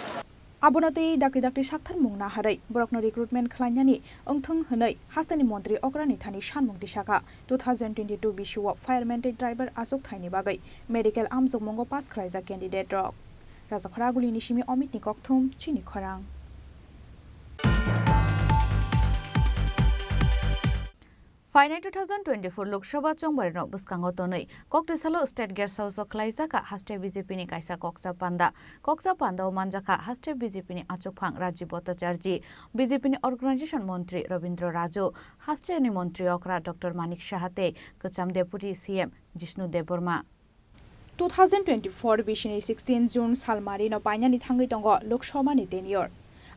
Abonati dakri dakri sakthar mungna harai borokno recruitment khlainani ongthong hwnai hastani mantri okrani thani sanmung disaka 2022 bishuo fireman driver asok thaini bagai medical amjok mongo pass khlaija candidate rok rajakhara guli nishimi omit ni kokthum chini khorang Final 2024 Loksabha Chongbar no buskango tonoi Koktisalo State Guest House Klaizaka Haste BJP ni kaisa Koksa Panda o manjaka Haste BJP ni Achokphang Rajiv Bhattacharya BJP ni Organization Mantri Rabindra Raju Haste ni Mantri Okra Dr. Manik Shahate Kacham Deputy CM Jishnu Deborma 2024 bishini 16 June salmari no painani thangai tongo Lok Sabha ni tenure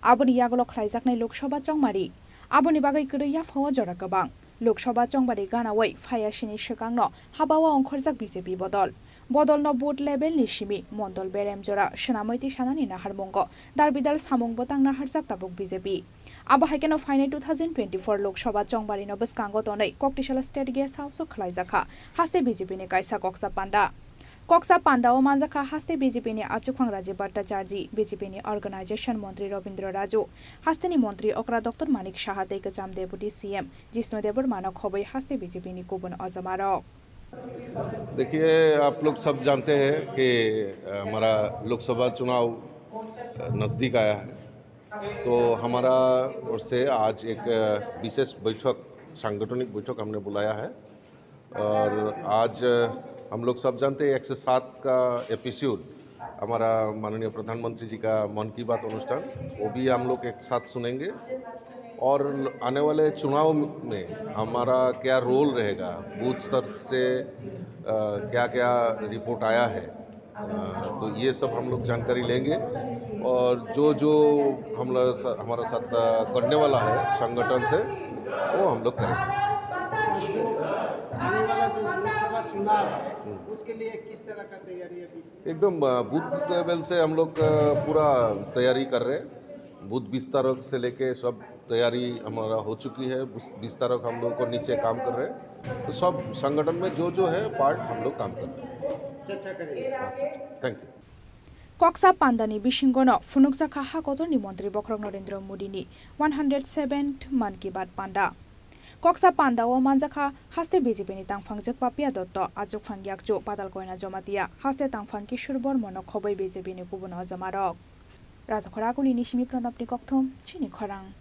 aboni yagolo khlaijaknai Lok Sabha Chongmari aboni bagai kiriya phawa jora kabang Lok Sabha Chongbari ganawai phaya sini shekangno habawa ongkhorjak BJP bodol no board level ni simi mondol berem jora shanamaiti sanani naharmongo darbidal samung botang naharjak tabuk BJP abo haikeno final 2024 Lok Sabha Chongbari no buskango tonai Koktisala State Guest House khlaijaka haste BJP ni kaisa Koksa Panda o manjaka haste BJP ni Achokphang Rajiv Bhattacharya BJP ni Organization Mantri Rabindra Raju haste ni Mantri Okra Dr. Manik Shahate Kacham Deputy CM Jishnu Deborma no khobai haste BJP ni Kubun Azamarok देखिए आप लोग सब जानते हैं कि हमारा लोकसभा चुनाव नज़दीक आया है तो हमारा ओर से आज एक विशेष बैठक सांगठनिक बैठक हमने बुलाया है और आज हम लोग सब जानते हैं 107 का एपिसोड हमारा माननीय प्रधानमंत्री जी का मन की बात अनुष्ठान वो भी हम लोग एक साथ सुनेंगे और आने वाले चुनाव में हमारा क्या रोल रहेगा बूथ स्तर से क्या क्या रिपोर्ट आया है तो ये सब हम लोग जानकारी लेंगे और जो हमारा साथ करने वाला है संगठन से वो हम लोग करेंगे आने वाला जो लोकसभा चुनाव है उसके लिए किस तरह का तैयारी है एकदम बूथ लेवल से हम लोग पूरा तैयारी कर रहे हैं बूथ विस्तारक से लेके सब तैयारी हमारा हो चुकी है विस्तारक हम लोग को नीचे काम कर रहे हैं तो सब संगठन में जो है पार्ट हम लोग काम कर रहे हैं चर्चा करेंगे thank you Koksa Pandani Bishingono Funukzaka Hakotoni Mantri Bokrok Narendra Modi ni 107th Man Ki Baat Panda Koksa Panda o manjaka haste BJP ni tangphangjak papia dotto ajokphang yakjo padal koina jomatia haste tangphang kishur bormono khobai BJP ni kubun azamarok rajakhara kuli nishimi pranapni kokthom chini khorang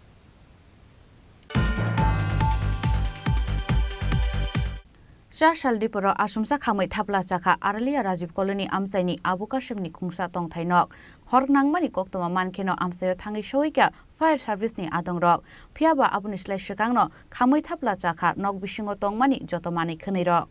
Shaldipura Asumsa Khamai Thapla Chakha Aralia Rajiv Colony Amsaini Abu Kashim ni Khungsa Tong Thainok Hornangmani Koktoma Mankeno Amsayo Thangi Shoika Fire Service ni Adongrok Phiaba Abunislai Shekangno Khamai Thapla Chakha Nok Bishingo Tongmani Jotomani Khnirok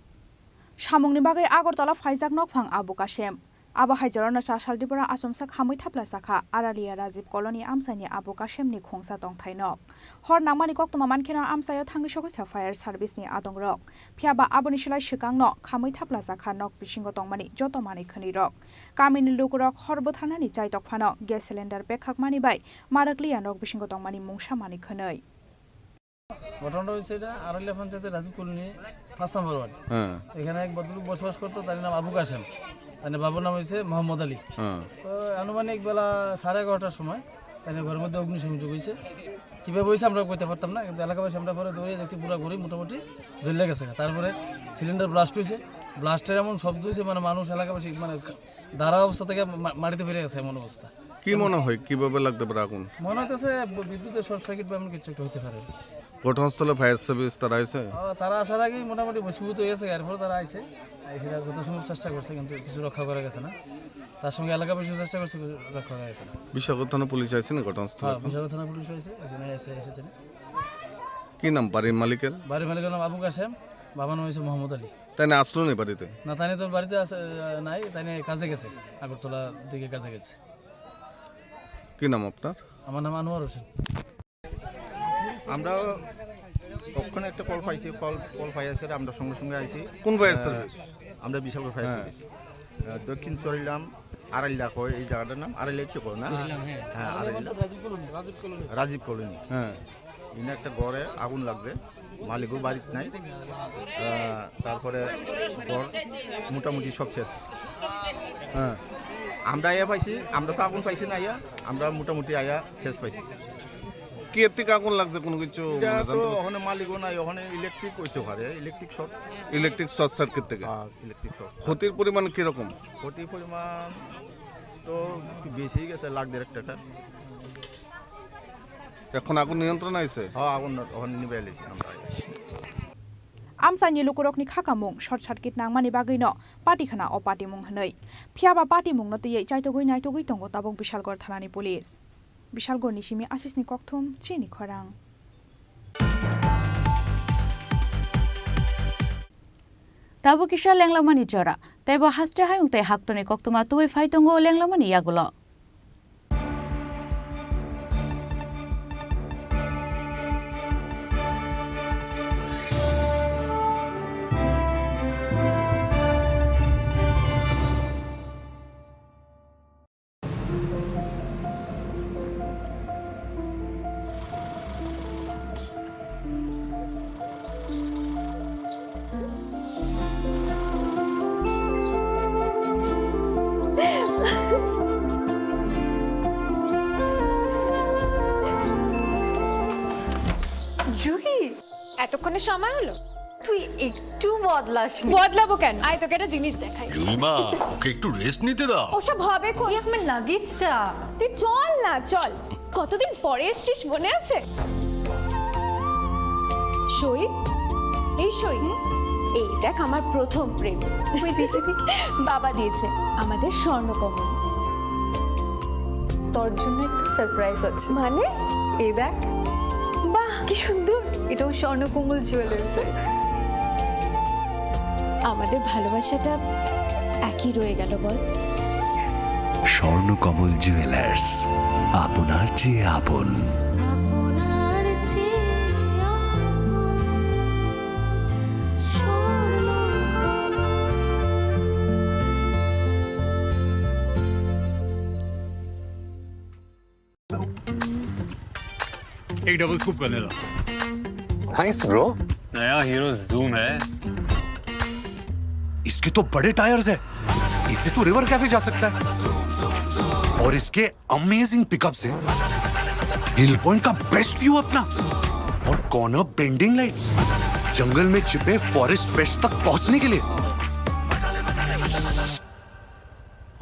Shamungni bagai Agartala Faizak Nokphang Abu Kashim Aba Haijarona Shaldipura Asumsa Khamai Thapla Chakha Aralia Rajiv Colony Amsaini Abu Kashim ni Khungsa Tong Thainok Hornangmani Koktoma Mankeno Amsayo Thangi Shoika Fire Service ni Adongrok Phiaba Abunislai Shekangno Khamai Thapla Chakha Nok Bishingo Tongmani Jotomani Khnirok Kamini Lukurok Horbothanani Chaitok Phano gas cylinder Bekhakmani bai Maraklia Nok Bishingo Tongmani Mungsamani Khnoi ঘটনাটা হয়েছে এটা আরলিয়া পঞ্চায়েতের রাজীব কলোনি 5 নম্বর ওয়ার্ড এখানে এক ভদ্রলোক বসবাস করতো তার নাম আবু কাশেম তার বাবার নাম হয়েছে মোহাম্মদ আলী তো আনুমানিক বেলা 11:30টার সময় তার ঘরের মধ্যে অগ্নিসংযোগ হয়েছে কীভাবে হয়েছে আমরা কইতে পারতাম না কিন্তু এলাকাবাসী আমরা পরে দৌড়িয়ে দেখছি পুরো ঘরে মোটামুটি জ্বলে গেছে তারপরে সিলিন্ডার ব্লাস্ট হয়েছে ব্লাস্টের এমন শব্দ হয়েছে মানে মানুষ এলাকাবাসী মানে দাঁড়া অবস্থা থেকে মাটিতে ফিরে গেছে এমন অবস্থা কি মনে হয় কিভাবে লাগতে পারে আগুন মনে হইতেছে বিদ্যুতের শর্ট সার্কিট বা এমন কিছু একটা হতে পারে ঘটনাস্থলে ফায়ার সার্ভিস তারা আইছে তারা আসার আগেই মোটামুটি বসীভূত হয়ে গেছে এরপর তারা আইছে এসে যথাসম্ভব চেষ্টা করছে কিন্তু কিছু রক্ষা করা গেছে না তার সঙ্গে এলাকাবাসী চেষ্টা করছে রক্ষা করা গেছে না বিশাখা থানা পুলিশ আইছে না ঘটনাস্থলে হ্যাঁ বিশাখা থানা পুলিশ আইছে এখানে এসে তিনি কি নাম বাড়ির মালিকের নাম আবু কাশেম বাবার নাম হয়েছে মোহাম্মদ আলী তাই না আসলো না বাড়িতে না তাই তো বাড়িতে নাই তাই কাজে গেছে আগরতলা দিকে কাজে গেছে কি নাম আপনার আমার নাম আনোয়ার হোসেন আমরা কখন একটা কল পাইছি কল পাই আছে আমরা সঙ্গে সঙ্গে আইছি কোন ফায়ার সার্ভিস আমরা বিশালগড় ফায়ার সার্ভিস দক্ষিণ চরিলাম আড়াইলা কয় এই জায়গাটার নাম আড়াইলা একটু কয় না হ্যাঁ রাজীব কলোনি হ্যাঁ ইনি একটা ঘরে আগুন লাগছে মালিকও বাড়িতে নাই তারপরে ঘর মোটামুটি সব শেষ হ্যাঁ আমরা আয়া পাইছি, আমরা তো আগুন পাইছি না আয়া, আমরা মোটামুটি আয়া শেষ পাইছি। কি এর থেকে আগুন লাগছে কোনো কিছু? ওখানে মালিকও নাই, ওখানে ইলেকট্রিক হইতে পারে, ইলেকট্রিক শর্ট সার্কিট থেকে। Electric short. ক্ষতির পরিমাণ কিরকম? ক্ষতির পরিমাণ তো বেশি গেছে, লাখ 1.5 টাকা। এখন আগুন নিয়ন্ত্রণ আইছে? হ্যাঁ, আগুন ওখানে নিবে লাইছি আমরা। আমসাनि लुकुरकनि खाखामुं शर्ट सार्किट नांमानि बागैनो पार्टिखाना अ पार्टिमुं हनै फियाबा पार्टिमुं नतयै चाइतगै नायतगै दंग ताबक बिशालगढ़ थानानि पुलिस बिशालगढ़नि सिमि आशिसनि कक्थुम चिनि खरां Tabu kisha lenglamani jora taibo hastre hayung te haktoni koktuma tuwe faitongo lenglamani yagulo Juhi এতক্ষণে সময় হলো তুই একটু বদলাসনি বদলাবো কেন আয় তোকে একটা জিনিস দেখাই জুইমা ওকে একটু রেস্ট নিতে দাও ওসব হবে কই আমার লাগেজটা তুই চল না চল কতদিন পরে এসেছিস মনে আছে সই এই সই এই দেখ আমার প্রথম প্রেম তুই দেখে দেখে বাবা দিয়েছে আমাদের স্বর্ণকমল তোর জন্য একটা সারপ্রাইজ আছে মানে এই দেখ বাহ কি সুন্দর এটাও স্বর্ণকমল জুয়েলার্স আমাদের ভালোবাসাটা একই রয়ে গেল বল স্বর্ণকমল জুয়েলার্স আপনার চেয়ে আপন एक double scoop vanilla nice bro नया हीरो जूम है इसके तो बड़े टायर्स है इससे तो रिवर कैफे जा सकता है और इसके अमेजिंग पिकअप से हिल पॉइंट का बेस्ट व्यू अपना और कॉर्नर बेंडिंग लाइट्स जंगल में छिपे फॉरेस्ट पेस्ट तक पहुंचने के लिए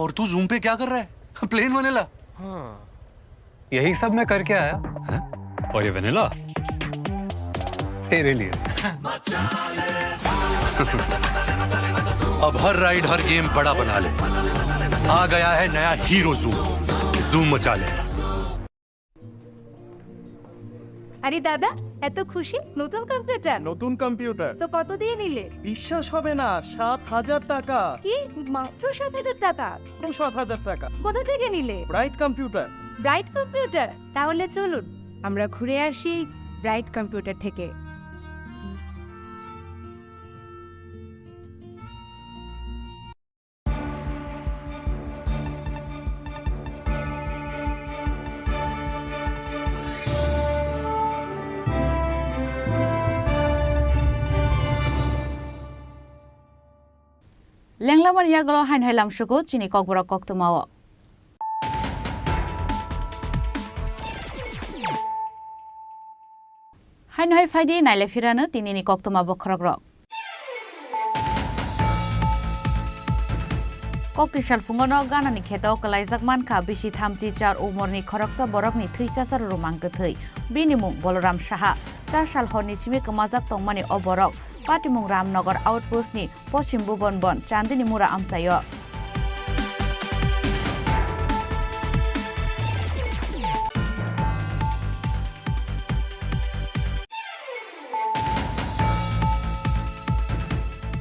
और तू जूम पे क्या कर रहा है प्लेन वनीला हाँ यही सब मैं करके आया है? और ये वनीला तेरे लिए अब हर राइड हर गेम बड़ा बना ले आ गया है नया हीरो जूम जूम मचा ले আরে দাদা এত খুশি নতুন কম্পিউটার নতুন কম্পিউটার তো কত দিয়ে নিলে বিশ্বাস হবে না 7,000 টাকা কি মাত্র 7,000 টাকা 7,000 টাকা কোথা থেকে নিলে ব্রাইট কম্পিউটার ব্রাইট কম্পিউটার তাহলে চলুন আমরা ঘুরে আসি ব্রাইট কম্পিউটার থেকে lenglaman yagulo hain hailam shugo chini kokborok koktumao hain hai faidi naile firano tinini koktuma bokhrogrok koktisal fungono ganani kheto kalaijak mankha bisi thamchi 4 umorni khoroksa borokni thuisasar rumang thei binimung boloram saha 4 sal horni simi kamajak tongmani oborok patimung ramnagar outpost ni poschim bubonbon chandini mura amsayo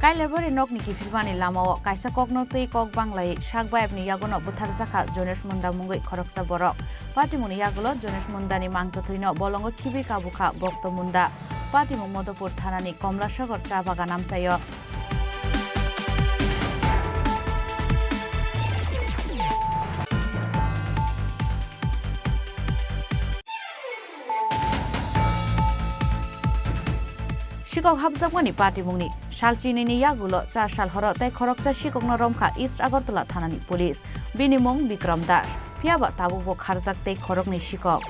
kailebori nokni kifirmani lamao kaisa kokno tei kok banglai sakbaibni yagono buthar jaka jonesh munda mungoi khoroksa borok patimuni yagulo jonesh mundani mangto thuino bolongo khibi kabukha bokto munda patimung modopur thanani komlasagar cha bagan amsayo Shikok habjakmani party mungni Shalchini ni yagulo 4 sal horo tai khoroksa Shikokno romkha East Agartala thanani police bini mung Bikram Das phiaba tabubo kharjak tai khorokni Shikok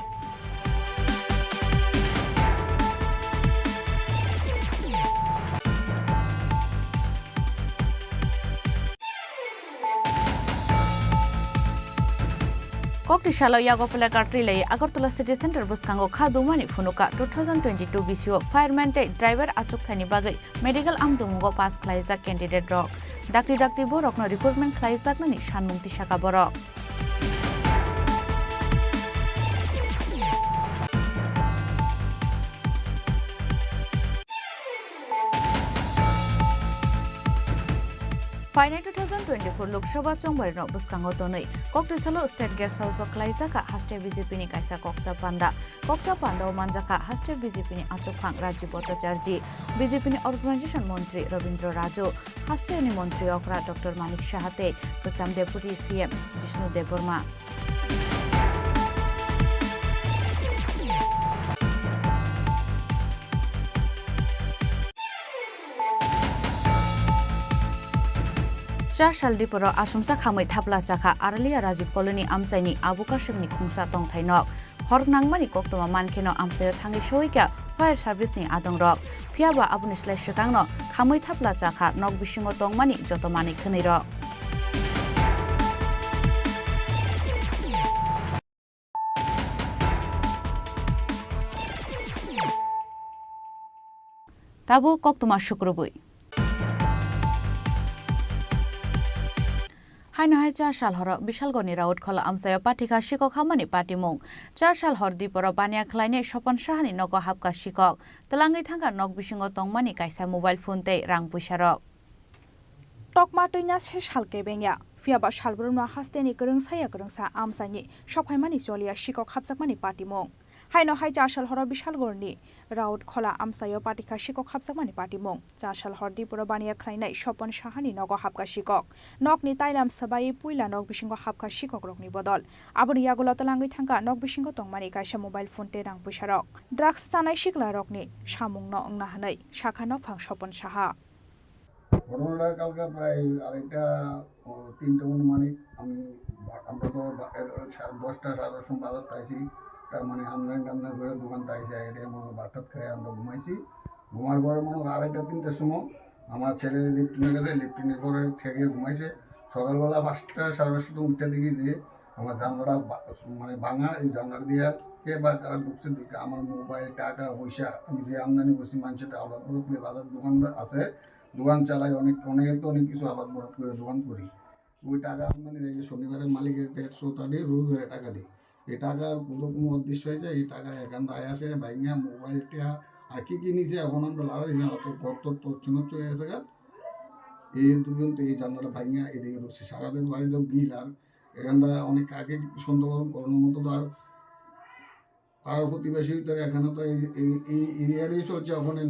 Kokti shalo yago pelakar trilai Agartala City Center buskango khadumani funuka 2022 BCO fireman te driver achuk thani bagai medical amjungo pass khlaijak candidate rok dakti borokno recruitment khlaijak nani sanmung tisaka borok Final 2024 Lok Sabha Chongbari no buskango tonoi Kokti salo state guest house khlaijaka haste BJP ni kaisa Koksa Panda o manjaka haste BJP ni Achokhang Rajyu Bhattacharji BJP ni organization মন্ত্রী রবীন্দ্র রাজু haste ni মন্ত্রী okra Dr. Manik Shahate Kocham Deputy CM Jishnu Deborma Chal Diporo Asumsa Khamai Thapla Chakha Aralia Rajiv Colony Amsaini Abukashimni Khungsa Tongthainok Hornangmani Koktoma Mankeno Amsayo Thangi Shoika Fire Service ni Adongrok Phiaba Abunisle Shikangno Khamai Thapla Chakha Nok Bisingo Tongmani Jotomani Khneirok Tabu Koktoma Shukrubui Haino hai 4 sal horo Bishalgoni Raut khola amsayo patika Shikok hamani party mung 4 sal hor diporo bania khlaine Sopon Sahani nogo hapka Shikok telangai thangka nok bisingo tongmani kaisa mobile phone te rang puisarok Tokma tuina se salke bengya phiaba salbrumna hasteni korongsa amsani sophaimani cholia Shikok hapjakmani party mung Haino hai 4 sal horo Bishalgoni Raut khola amsayo patika Shikok hapjakmani party mung 4 sal hor diporo bania khlainai Sopon Sahani nogo hapka Shikok Nokni tailam sabai puila nok bisingo hapka Shikok rokni bodol aboni yagulo talangai thangka nok bisingo tongmani kaisa mobile phone te rang puisarok drugs chanai shikla rokni samungno ongna hanai shakha nok phang Sopon Saha ঘটনাটা কালকে প্রায় আড়াইটা 3টে অনুমানিক আমরা তো 10টা 10:30 বাজার পাইছি তার মানে আমদানি টামদানি করে দোকান পাইছি এটা মনে ভাত খাই আমরা ঘুমাইছি ঘুমার পরে মনে 2:30 3টের সময় আমার ছেলে লিফটিনের কাছে লিফটিনের পরে থেকে ঘুমাইছে সকালবেলা 5টা 5:30 উঠতে দেখি যে আমার জানলাটা মানে ভাঙা এই জানলা দিয়ে কে বা তারা ঢুকছে দিকে আমার মোবাইল টাকা পয়সা আমি যে আমদানি করছি মানুষটা আলাদা করে বাজার দোকান আছে দোকান চালাই অনেক কিছু আবাদ বরাদ করে দোকান করি ওই টাকা আমদানি এই শনিবারের মালিকের 150 টাকা দিয়ে রবিবারে টাকা দিই এই টাকার কোনো উদ্দেশ্য হয়েছে এই টাকা এখান থেকে আসে ভাইঙ্গা মোবাইলটা আর কি নিচে এখন আমরা লাগাই না অত গর্ত চুনচ্চ হয়ে গেছে এই পর্যন্ত এই জানলাটা ভাইঙ্গা এদিকে ঢুকছে সারাদিন বাড়িতেও গিল আর এখান থেকে অনেক আগে সন্দেহকরণ করানোর মতো তো আর প্রতিবেশী ভিতরে এখানে তো এই এরিয়াটাই চলছে ওখানে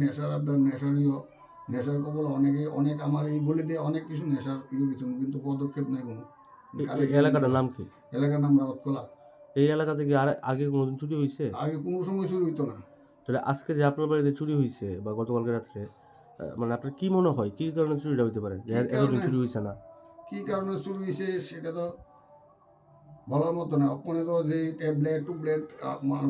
নেশার কবল অনেক আমার এই বলে দিয়ে অনেক কিছু নেশার কিছু কিন্তু পদক্ষেপ নেই কোনো এলাকাটার নাম কি এলাকার নাম রাউতকলা এই এলাকা থেকে আর আগে কোনোদিন চুরি হয়েছে আগে কোনো সময় চুরি হইতো না তাহলে আজকে যে আপনার বাড়িতে চুরি হয়েছে বা গতকালকে রাত্রে মানে আপনার কি মনে হয় কি কারণে চুরিটা হইতে পারে এতদিন চুরি হয়েছে না কি কারণে চুরি হয়েছে সেটা তো বলার মতো না ওখানে তো যে ট্যাবলেট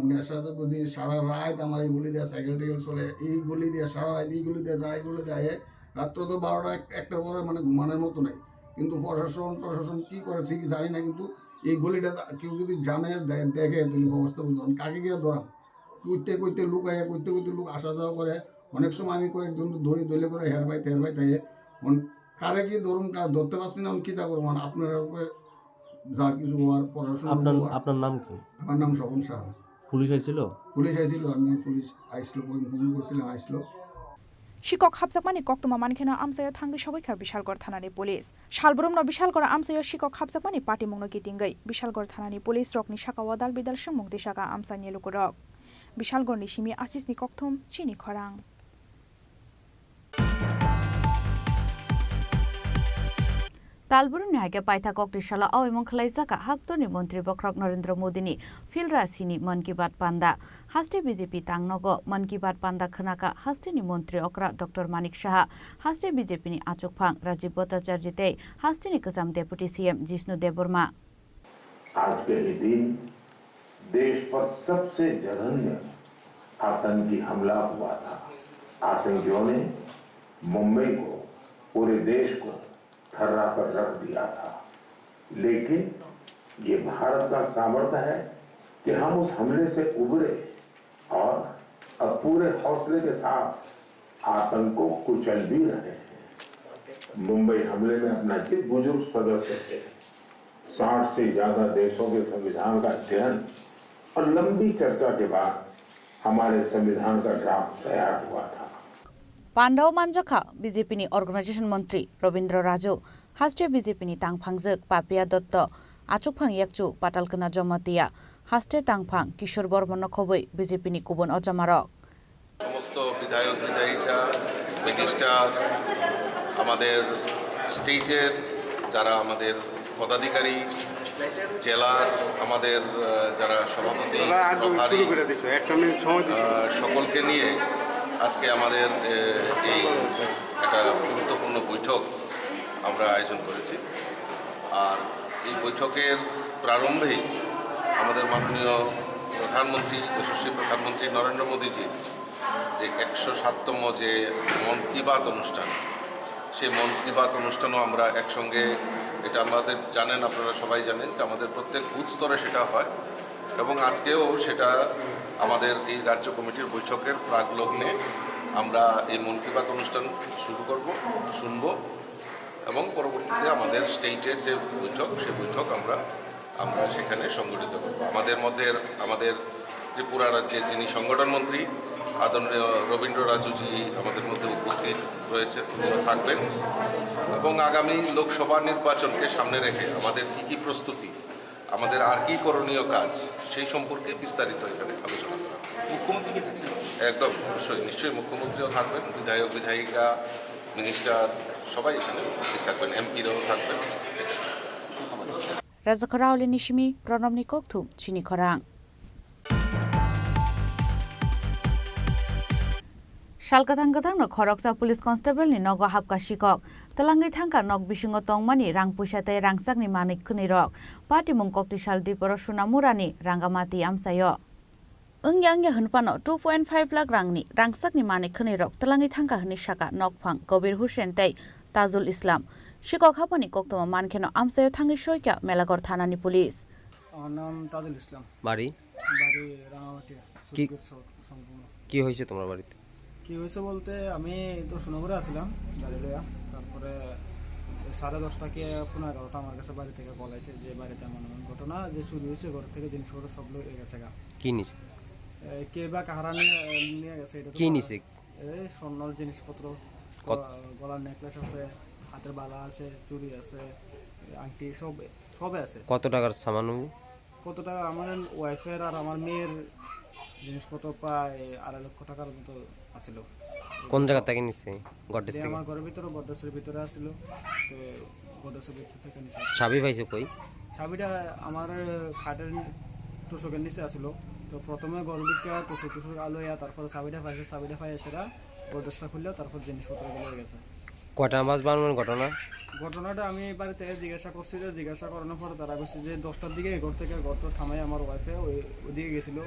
নেশাতে যদি সারা রাত আমার এই গলি দেওয়া সাইকেল চলে এই গলি দিয়ে সারা রাত এই গলি দিয়ে যায় এগুলো দেয় রাত্র তো 12টা 1টার পরে মানে ঘুমানোর মতো নাই কিন্তু প্রশাসন কি করে ঠিকই জানি না কিন্তু এই গলিটা কেউ যদি জানে দেখে তিনি ব্যবস্থা বুঝবেন কাকে গিয়ে ধরাম কইতে লুকাইয়া কইতে লোক আসা যাওয়া করে অনেক সময় আমি কয়েকজন ধরি দলে করে হের ভাই তাই কারে কি ধরুন ধরতে পারছি না কি তা করবো আপনার যা কিছু হওয়ার পড়াশোনা আপনার নাম কি আমার নাম স্বপন সাহা পুলিশ আইছিল আমি পুলিশ আইছিল ফোন করছিলাম আইছিল Shikok hapjakmani koktoma mankheno amsayo thangi sogoikha Bishalgor thanani police Shalbrumno Bishalgor amsayo Shikok hapjakmani party mungno kitingai Bishalgor thanani police rokni sakawa dal bidal sengmung disaka amsani lukurok Bishalgor ni simi asisni kokthum Chini Khorang Talburun Haga Paita Koktishala Oimon Klaisaka Haktoni Montri Bokrok Narendra Modini Filra Sini Man Ki Baat Panda Haste BJP Tangnogo Man Ki Baat Panda Khanaka Hasteni Montri Okra Dr. Manik Shah Haste BJP ni Achok Phang Rajiv Bhattacharya Te Hasteni Kasam Deputy CM Jishnu Deburma आज के ही दिन देश पर सबसे जघन्य आतंकी हमला हुआ था। आतंकियों ने मुंबई को पूरे देश को थर्रा पर रख दिया था, लेकिन ये भारत का सामर्थ्य है कि हम उस हमले से उबरे और अब पूरे हौसले के साथ आतंक को कुचल भी रहे हैं। मुंबई हमले में अपना जितने बुजुर्ग सदस्य थे, 60 से ज्यादा देशों के संविधान का अध्ययन और लंबी चर्चा के बाद हमारे संविधान का ड्राफ्ट तैयार हुआ था। Pandau Manjaka BJP ni Organization Mantri Robindra Raju Haste BJP ni Tangphangjuk Papia Dotto Achukphang Yakchu Patalkana Jomatia Haste Tangphang Kishor Bormon Khoboi BJP ni Kubon Ojamarok সমস্ত বিধায়ক বিধায়িকা মিনিস্টার আমাদের স্টেটের যারা আমাদের পদাধিকারী জেলার আমাদের যারা সভাপতি সকলকে নিয়ে আজকে আমাদের এই একটা গুরুত্বপূর্ণ বৈঠক আমরা আয়োজন করেছি। আর এই বৈঠকের প্রারম্ভেই আমাদের মাননীয় প্রধানমন্ত্রী যশস্বী প্রধানমন্ত্রী নরেন্দ্র মোদীজি যে 107তম যে মন কি বাত অনুষ্ঠান, সেই মন কি বাত অনুষ্ঠানও আমরা একসঙ্গে, এটা আমাদের জানেন, আপনারা সবাই জানেন যে আমাদের প্রত্যেক বুথ স্তরে সেটা হয় এবং আজকেও সেটা আমাদের এই রাজ্য কমিটির বৈঠকের প্রাকলগ্নে আমরা এই মন কি বাত অনুষ্ঠান শুরু করব, শুনব এবং পরবর্তীতে আমাদের স্টেটের যে বৈঠক সেই বৈঠক আমরা সেখানে সংগঠিত করব। আমাদের মধ্যে আমাদের ত্রিপুরা রাজ্যের যিনি সংগঠন মন্ত্রী আদরণীয় রবীন্দ্র রাজুজি আমাদের মধ্যে উপস্থিত রয়েছেন, তিনিও থাকবেন এবং আগামী লোকসভা নির্বাচনকে সামনে রেখে আমাদের কি প্রস্তুতি, আমাদের আর কি করণীয় কাজ সেই সম্পর্কে বিস্তারিত এখানে আলোচনা করা। মুখ্যমন্ত্রী কি থাকছেন? একদম নিশ্চয়ই মুখ্যমন্ত্রীও থাকবেন, বিধায়ক বিধায়িকা মিনিস্টার সবাই এখানে উপস্থিত থাকবেন, এমপিরাও থাকবেন। Razakarauli Nishimi Pronomni Kokthum Chini Khorang Shalkatang Katang no Khoroksa Police Constable ni Nogo Hapka Shikok Talangi Thangka Nok Bishingo Tongmani Rang Pushate Rangsak ni Manik Kunirok Party Mungkok ti Shaldi Poroshuna Murani Rangamati Amsayo Ungyang ya hunpano 2.5 lakh rangni Rangsak ni Manik Kunirok Talangi Thangka Hni Shaka Nokphang Kobir Hussein Tei Tazul Islam Shikok Hapani Koktoma Mankeno Amsayo Thangi Shoika Melagor Thanani Police আমার নাম তাজুল ইসলাম। বাড়ি বাড়ি রাঙামাটি। কি হয়েছে তোমার বাড়িতে? কি হয়েছে বলতে আমি তো সোনাপুরে আসছিলাম গাড়ি লইয়া, তারপরে 10:30 কি 11:30 আমার কাছে বাড়ি থেকে কল আসে যে বাড়িতে এমন ঘটনা যে চুরি হয়েছে, ঘর থেকে জিনিসপত্র সব লয়ে গেছে। কি নিছে? কে বা কাহারা নিয়ে গেছে এটা কি নিছে? এই স্বর্ণর জিনিসপত্র, গলার নেকলেস আছে, হাতের বালা আছে, চুড়ি আছে, আংটি সব আছে। কত টাকার সামান? কত টাকা? আমার ওয়াইফের আর আমার মেয়ের জিনিসপত্র প্রায় 2.5 লক্ষ টাকার মতো আছিল। কোন জায়গা থেকে নিছে? গডরেজ থেকে? আমার ঘরের ভিতরে, গডরেজের ভিতরে আছিল। তো গডরেজের ভিতর থেকে নিছে। চাবি পাইছে কই? চাবিটা আমার খাটের তোষকের নিচে আছিল। তো প্রথমে গরবিকা তোষক আলোয়া, তারপরে চাবিটা পাইছে, চাবিটা পাই সেটা গডরেজটা খুললেও তারপর জিনিসপত্রগুলো হয়ে গেছে। কয়টা মাস বানানোর ঘটনাটা আমি বাড়ি থেকে জিজ্ঞাসা করছি, যে জিজ্ঞাসা করানোর পর তারা বলছে যে 10টার দিকে ঘর থেকে ঘরটা থামাই আমার ওয়াইফে ওইদিকে গেছিল,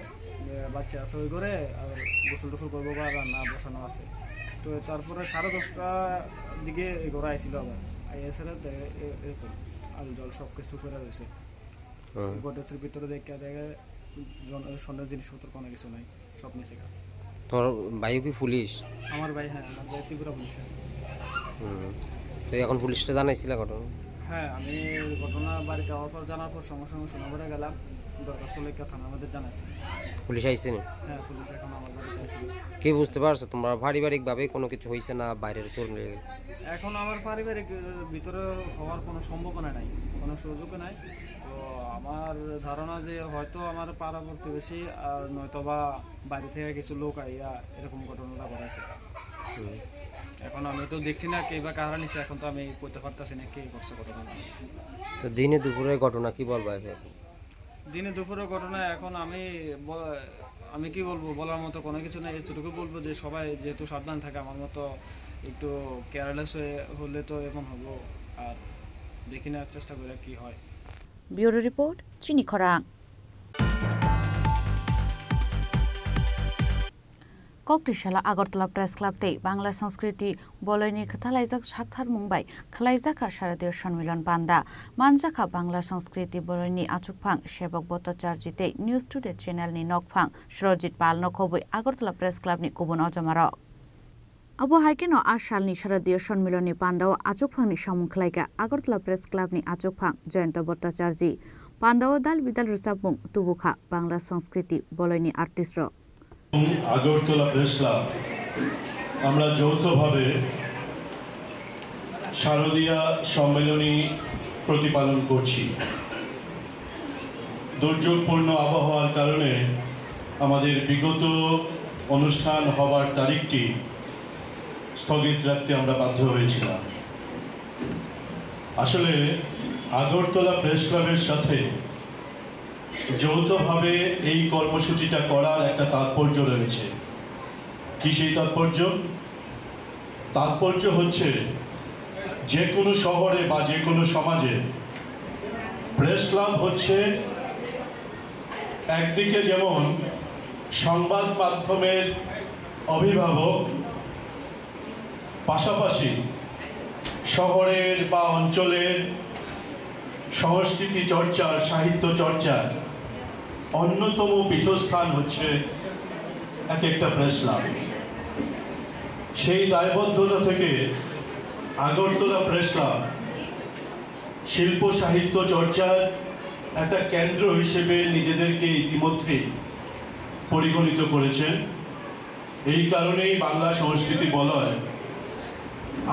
বাচ্চা আছে ওই ঘরে, আর গোসল টোসল করবো বা রান্না বসানো আছে। তো তারপরে 10:30টার দিকে এই ঘরে আইছিল, আবার এসে এরকম আলু জল সব কিছু করে রয়েছে। গডরেজের ভিতরে দেখে স্বর্ণের জিনিসপত্র কোনো কিছু নাই, সব নিচে। তোর ভাই কি পুলিশ? আমার ভাই, হ্যাঁ, আমার ভাই ত্রিপুরা পুলিশ। তো এখন পুলিশটা জানাইছিল ঘটনা? হ্যাঁ, আমি ঘটনা বাড়িতে যাওয়ার পর জানার পর সঙ্গে সঙ্গে সোনাপুরে গেলাম, দরখাস্ত লেখা থানা আমাদের জানাইছে। পুলিশ আইছে না? হ্যাঁ, পুলিশ এখন আমার বাড়িতে আসছিল। কে বুঝতে পারছো তোমরা পারিবারিকভাবে কোনো কিছু হয়েছে না বাইরের চোর লেগে? এখন আমার পারিবারিক ভিতরে হওয়ার কোনো সম্ভাবনা নাই, কোনো সুযোগ নাই। তো আমার ধারণা যে হয়তো আমার পাড়া প্রতিবেশী আর নয়তো বা বাড়ি থেকে কিছু লোক আইয়া এরকম ঘটনাটা ঘটাইছে। এখন আমি তো দেখছি না কে বা কারা নিছে, এখন তো আমি বলতে পারতাছি না কে করছে ঘটনা। তো দিনে দুপুরে ঘটনা কি বলবো এখন? দিনে দুপুরের ঘটনা এখন আমি কি বলবো, বলার মতো কোনো কিছু নেই। এতটুকু বলবো যে সবাই যেহেতু সাবধান থাকে, আমার মতো একটু কেয়ারলেস হলে তো এমন হবো। আর দেখি না, চেষ্টা করে কি হয়। ব্যুরো রিপোর্ট, চিনি খরাং। कक्टिशाला आगरतला प्रेस क्लाब ते बांग्ला संस्कृति बलयनि खोथालायजाक साथार मुंबाइ खलायजाखा शारदीय सम्मेलन बान्दा मानजाखा बांग्ला संस्कृति बलयनि आचुकफां सेबक भट्टाचार्य ते न्यूज टुडे चेनेलनि नकफां सुरजित पाल नखबै आगरतला प्रेस क्लाबनि गुबुन अजमारक अबो हाइकेनो 8 सालनि शारदीय सम्मेलननि पान्डाव आचुकफांनि सामुखलायगा आगरतला प्रेस क्लाबनि आचुकफां जयন্ত भट्टाचार्य पान्डाव दाल बिदाल रोजाबमुं तुबुखा बांग्ला संस्कृति बलयनि आर्टिस्ट আগরতলা প্রেস ক্লাব আমরা যৌথভাবে শারদীয়া সম্মেলনী প্রতিপালন করছি। দুর্যোগপূর্ণ আবহাওয়ার কারণে আমাদের বিগত অনুষ্ঠান হবার তারিখটি স্থগিত রাখতে আমরা বাধ্য হয়েছিলাম। আসলে আগরতলা প্রেস ক্লাবের সাথে যৌথভাবে এই কর্মসূচিটা করার একটা তাৎপর্য রয়েছে। কি সেই তাৎপর্য? তাৎপর্য হচ্ছে যে কোনো শহরে বা যে কোনো সমাজে প্রেস ক্লাব হচ্ছে একদিকে যেমন সংবাদ মাধ্যমের অভিভাবক, পাশাপাশি শহরের বা অঞ্চলের সংস্কৃতি চর্চার, সাহিত্য চর্চার অন্যতম পীঠস্থান হচ্ছে এক একটা প্রেস ক্লাব। সেই দায়বদ্ধতা থেকে আগরতলা প্রেস ক্লাব শিল্প সাহিত্য চর্চার একটা কেন্দ্র হিসেবে নিজেদেরকে ইতিমধ্যে পরিগণিত করেছেন। এই কারণেই বাংলা সংস্কৃতি বলয়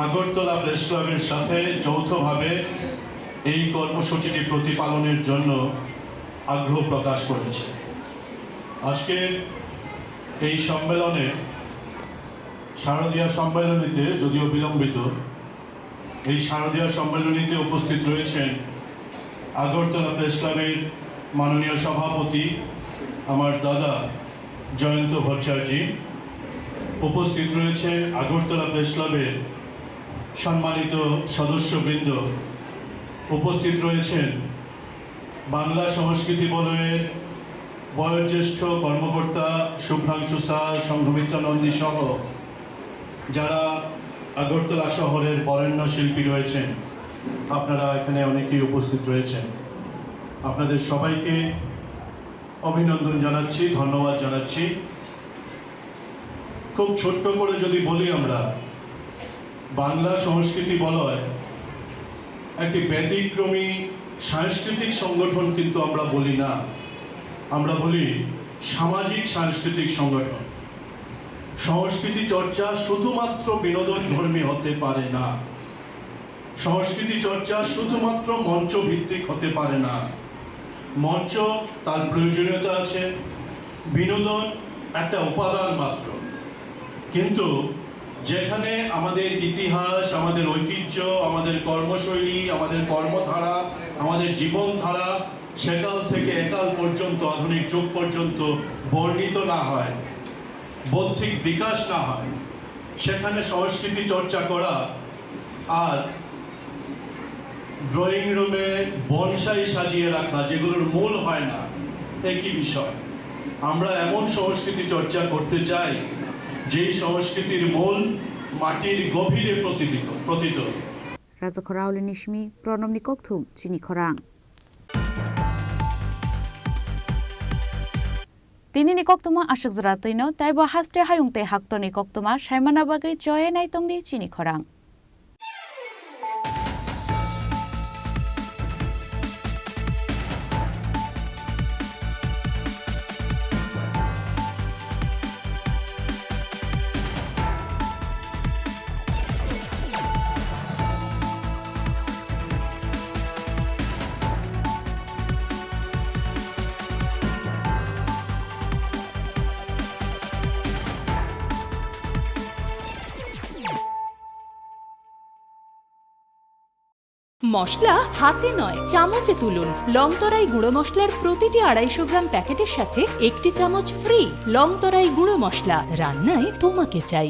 আগরতলা প্রেস ক্লাবের সাথে যৌথভাবে এই কর্মসূচিটি প্রতিপালনের জন্য আগ্রহ প্রকাশ করেছে। আজকে এই সম্মেলনে, শারদীয়া সম্মেলনীতে, যদিও বিলম্বিত, এই শারদীয়া সম্মেলনীতে উপস্থিত রয়েছেন আগরতলা প্রেস ক্লাবের মাননীয় সভাপতি আমার দাদা জয়ন্ত ভট্টাচার্য, উপস্থিত রয়েছে আগরতলা প্রেস ক্লাবের সম্মানিত সদস্যবৃন্দ, উপস্থিত রয়েছেন বাংলা সংস্কৃতি বলয়ের বয়োজ্যেষ্ঠ কর্মকর্তা শুভ্রাংশু সাল, সংঘমিত্র নন্দী সহ যারা আগরতলা শহরের বরেণ্য শিল্পী রয়েছেন। আপনারা এখানে অনেকেই উপস্থিত রয়েছেন। আপনাদের সবাইকে অভিনন্দন জানাচ্ছি, ধন্যবাদ জানাচ্ছি। খুব ছোট্ট করে যদি বলি, আমরা বাংলা সংস্কৃতি বলয় একটি ব্যতিক্রমী সাংস্কৃতিক সংগঠন কিন্তু আমরা বলি না, আমরা বলি সামাজিক সাংস্কৃতিক সংগঠন। সংস্কৃতি চর্চা শুধুমাত্র বিনোদন ধর্মী হতে পারে না, সংস্কৃতি চর্চা শুধুমাত্র মঞ্চ ভিত্তিক হতে পারে না। মঞ্চ তার প্রয়োজনীয়তা আছে, বিনোদন একটা উপাদান মাত্র। কিন্তু যেখানে আমাদের ইতিহাস, আমাদের ঐতিহ্য, আমাদের কর্মশৈলী, আমাদের কর্মধারা, আমাদের জীবনধারা সেকাল থেকে একাল পর্যন্ত, আধুনিক যুগ পর্যন্ত বর্ণিত না হয়, বৌদ্ধিক বিকাশ না হয়, সেখানে সংস্কৃতি চর্চা করা আর ড্রয়িং রুমে বনসাই সাজিয়ে রাখা, যেগুলোর মূল হয় না, একই বিষয়। আমরা এমন সংস্কৃতি চর্চা করতে চাই যেই সংস্কৃতির মূল মাটির গভীরে প্রতীত। রাজখরাউলি নিশমি প্রণম নিককথুম চিনি খরাং। তিনি নিকক্তমা আশক জরা তৈন তাইব হাস্তে হায়ুংতে হাক্ত নিকক্তমা সাইমানা বাগৈ জয়ে নাইতংনি চিনি খরাং। মশলা হাতে নয় চামচে তুলুন। লংতরাই গুঁড়ো মশলার প্রতিটি 250 গ্রাম প্যাকেটের সাথে 1টি চামচ ফ্রি। লংতরাই গুঁড়ো মশলা, রান্নায় তোমাকে চাই।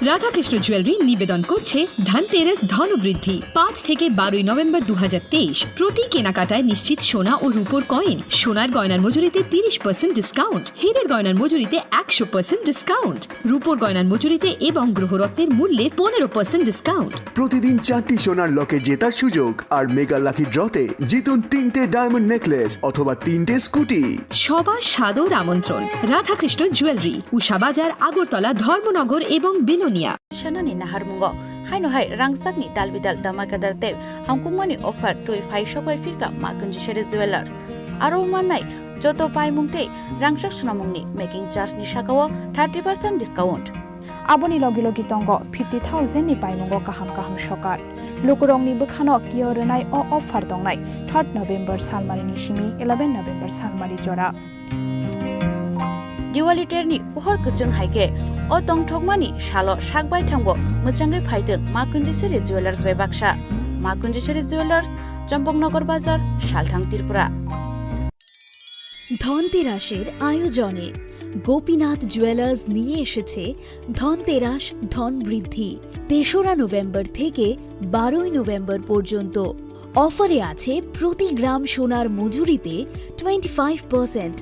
রাধাকৃষ্ণ জুয়েলারি নিবেদন করছে ধনতেরাস ধনবৃদ্ধি 5 থেকে 12 নভেম্বর 2023। প্রতি কেনাকাটায় নিশ্চিত সোনা ও রূপোর কয়েন, সোনার গয়নার মজুরিতে 30% ডিসকাউন্ট, হীরের গয়নার মজুরিতে 100% ডিসকাউন্ট, রূপোর গয়নার মজুরিতে এবং গ্রহরত্নের মূল্যে 15% ডিসকাউন্ট। প্রতিদিন 4টি সোনার লকেট জেতার সুযোগ আর মেগা লাকি ড্রতে জিতুন 3টে ডায়মন্ড নেকলেস অথবা 3টে স্কুটি। সবার সাদর আমন্ত্রণ রাধাকৃষ্ণ জুয়েলারি, উষাবাজার, আগরতলা, ধর্মনগর এবং Belonia. Shanani naharmungo haino hai rangsakni dalbidal damakadar tev hangkumani offer tui phai shopai firka makunji shere jewelers aro manai joto paimungte rangsak sunamungni making charge ni shakawo 30% discount. Aboni logi logi tongo 50,000 ni paimungo kaham shokar lokorong ni bukhano kiorenai o offer tongnai 3 November salmari ni shimi 11 November salmari jora Diwali terni pohor kuchung haike o tongthokmani shalo shakbai thangbo muchangai phaideng makunjiseri jewelers bai baksa makunjiseri jewelers champoknagar bazar shalthang Tripura ধনতেরাসের আয়োজনে গোপীনাথ জুয়েলার্স নিয়ে এসেছে ধনতেরাস ধন বৃদ্ধি 3রা নভেম্বর থেকে 12 নভেম্বর পর্যন্ত। অফারে আছে প্রতি গ্রাম সোনার মজুরিতে 25%,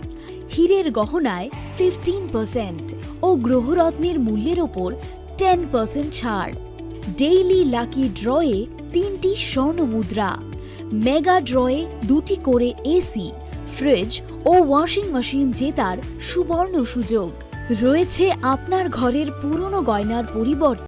হীরের গহনায় 15% ও গ্রহরত্নের মূল্যের ওপর 10% ছাড়। ডেইলি লাকি ড্রয়ে 3টি স্বর্ণ মুদ্রা, মেগা ড্রয়ে 2টি করে এসি, ফ্রিজ ও ওয়াশিং মেশিন জেতার সুবর্ণ সুযোগ রয়েছে। আপনার ঘরের পুরনো গয়নার পরিবর্তে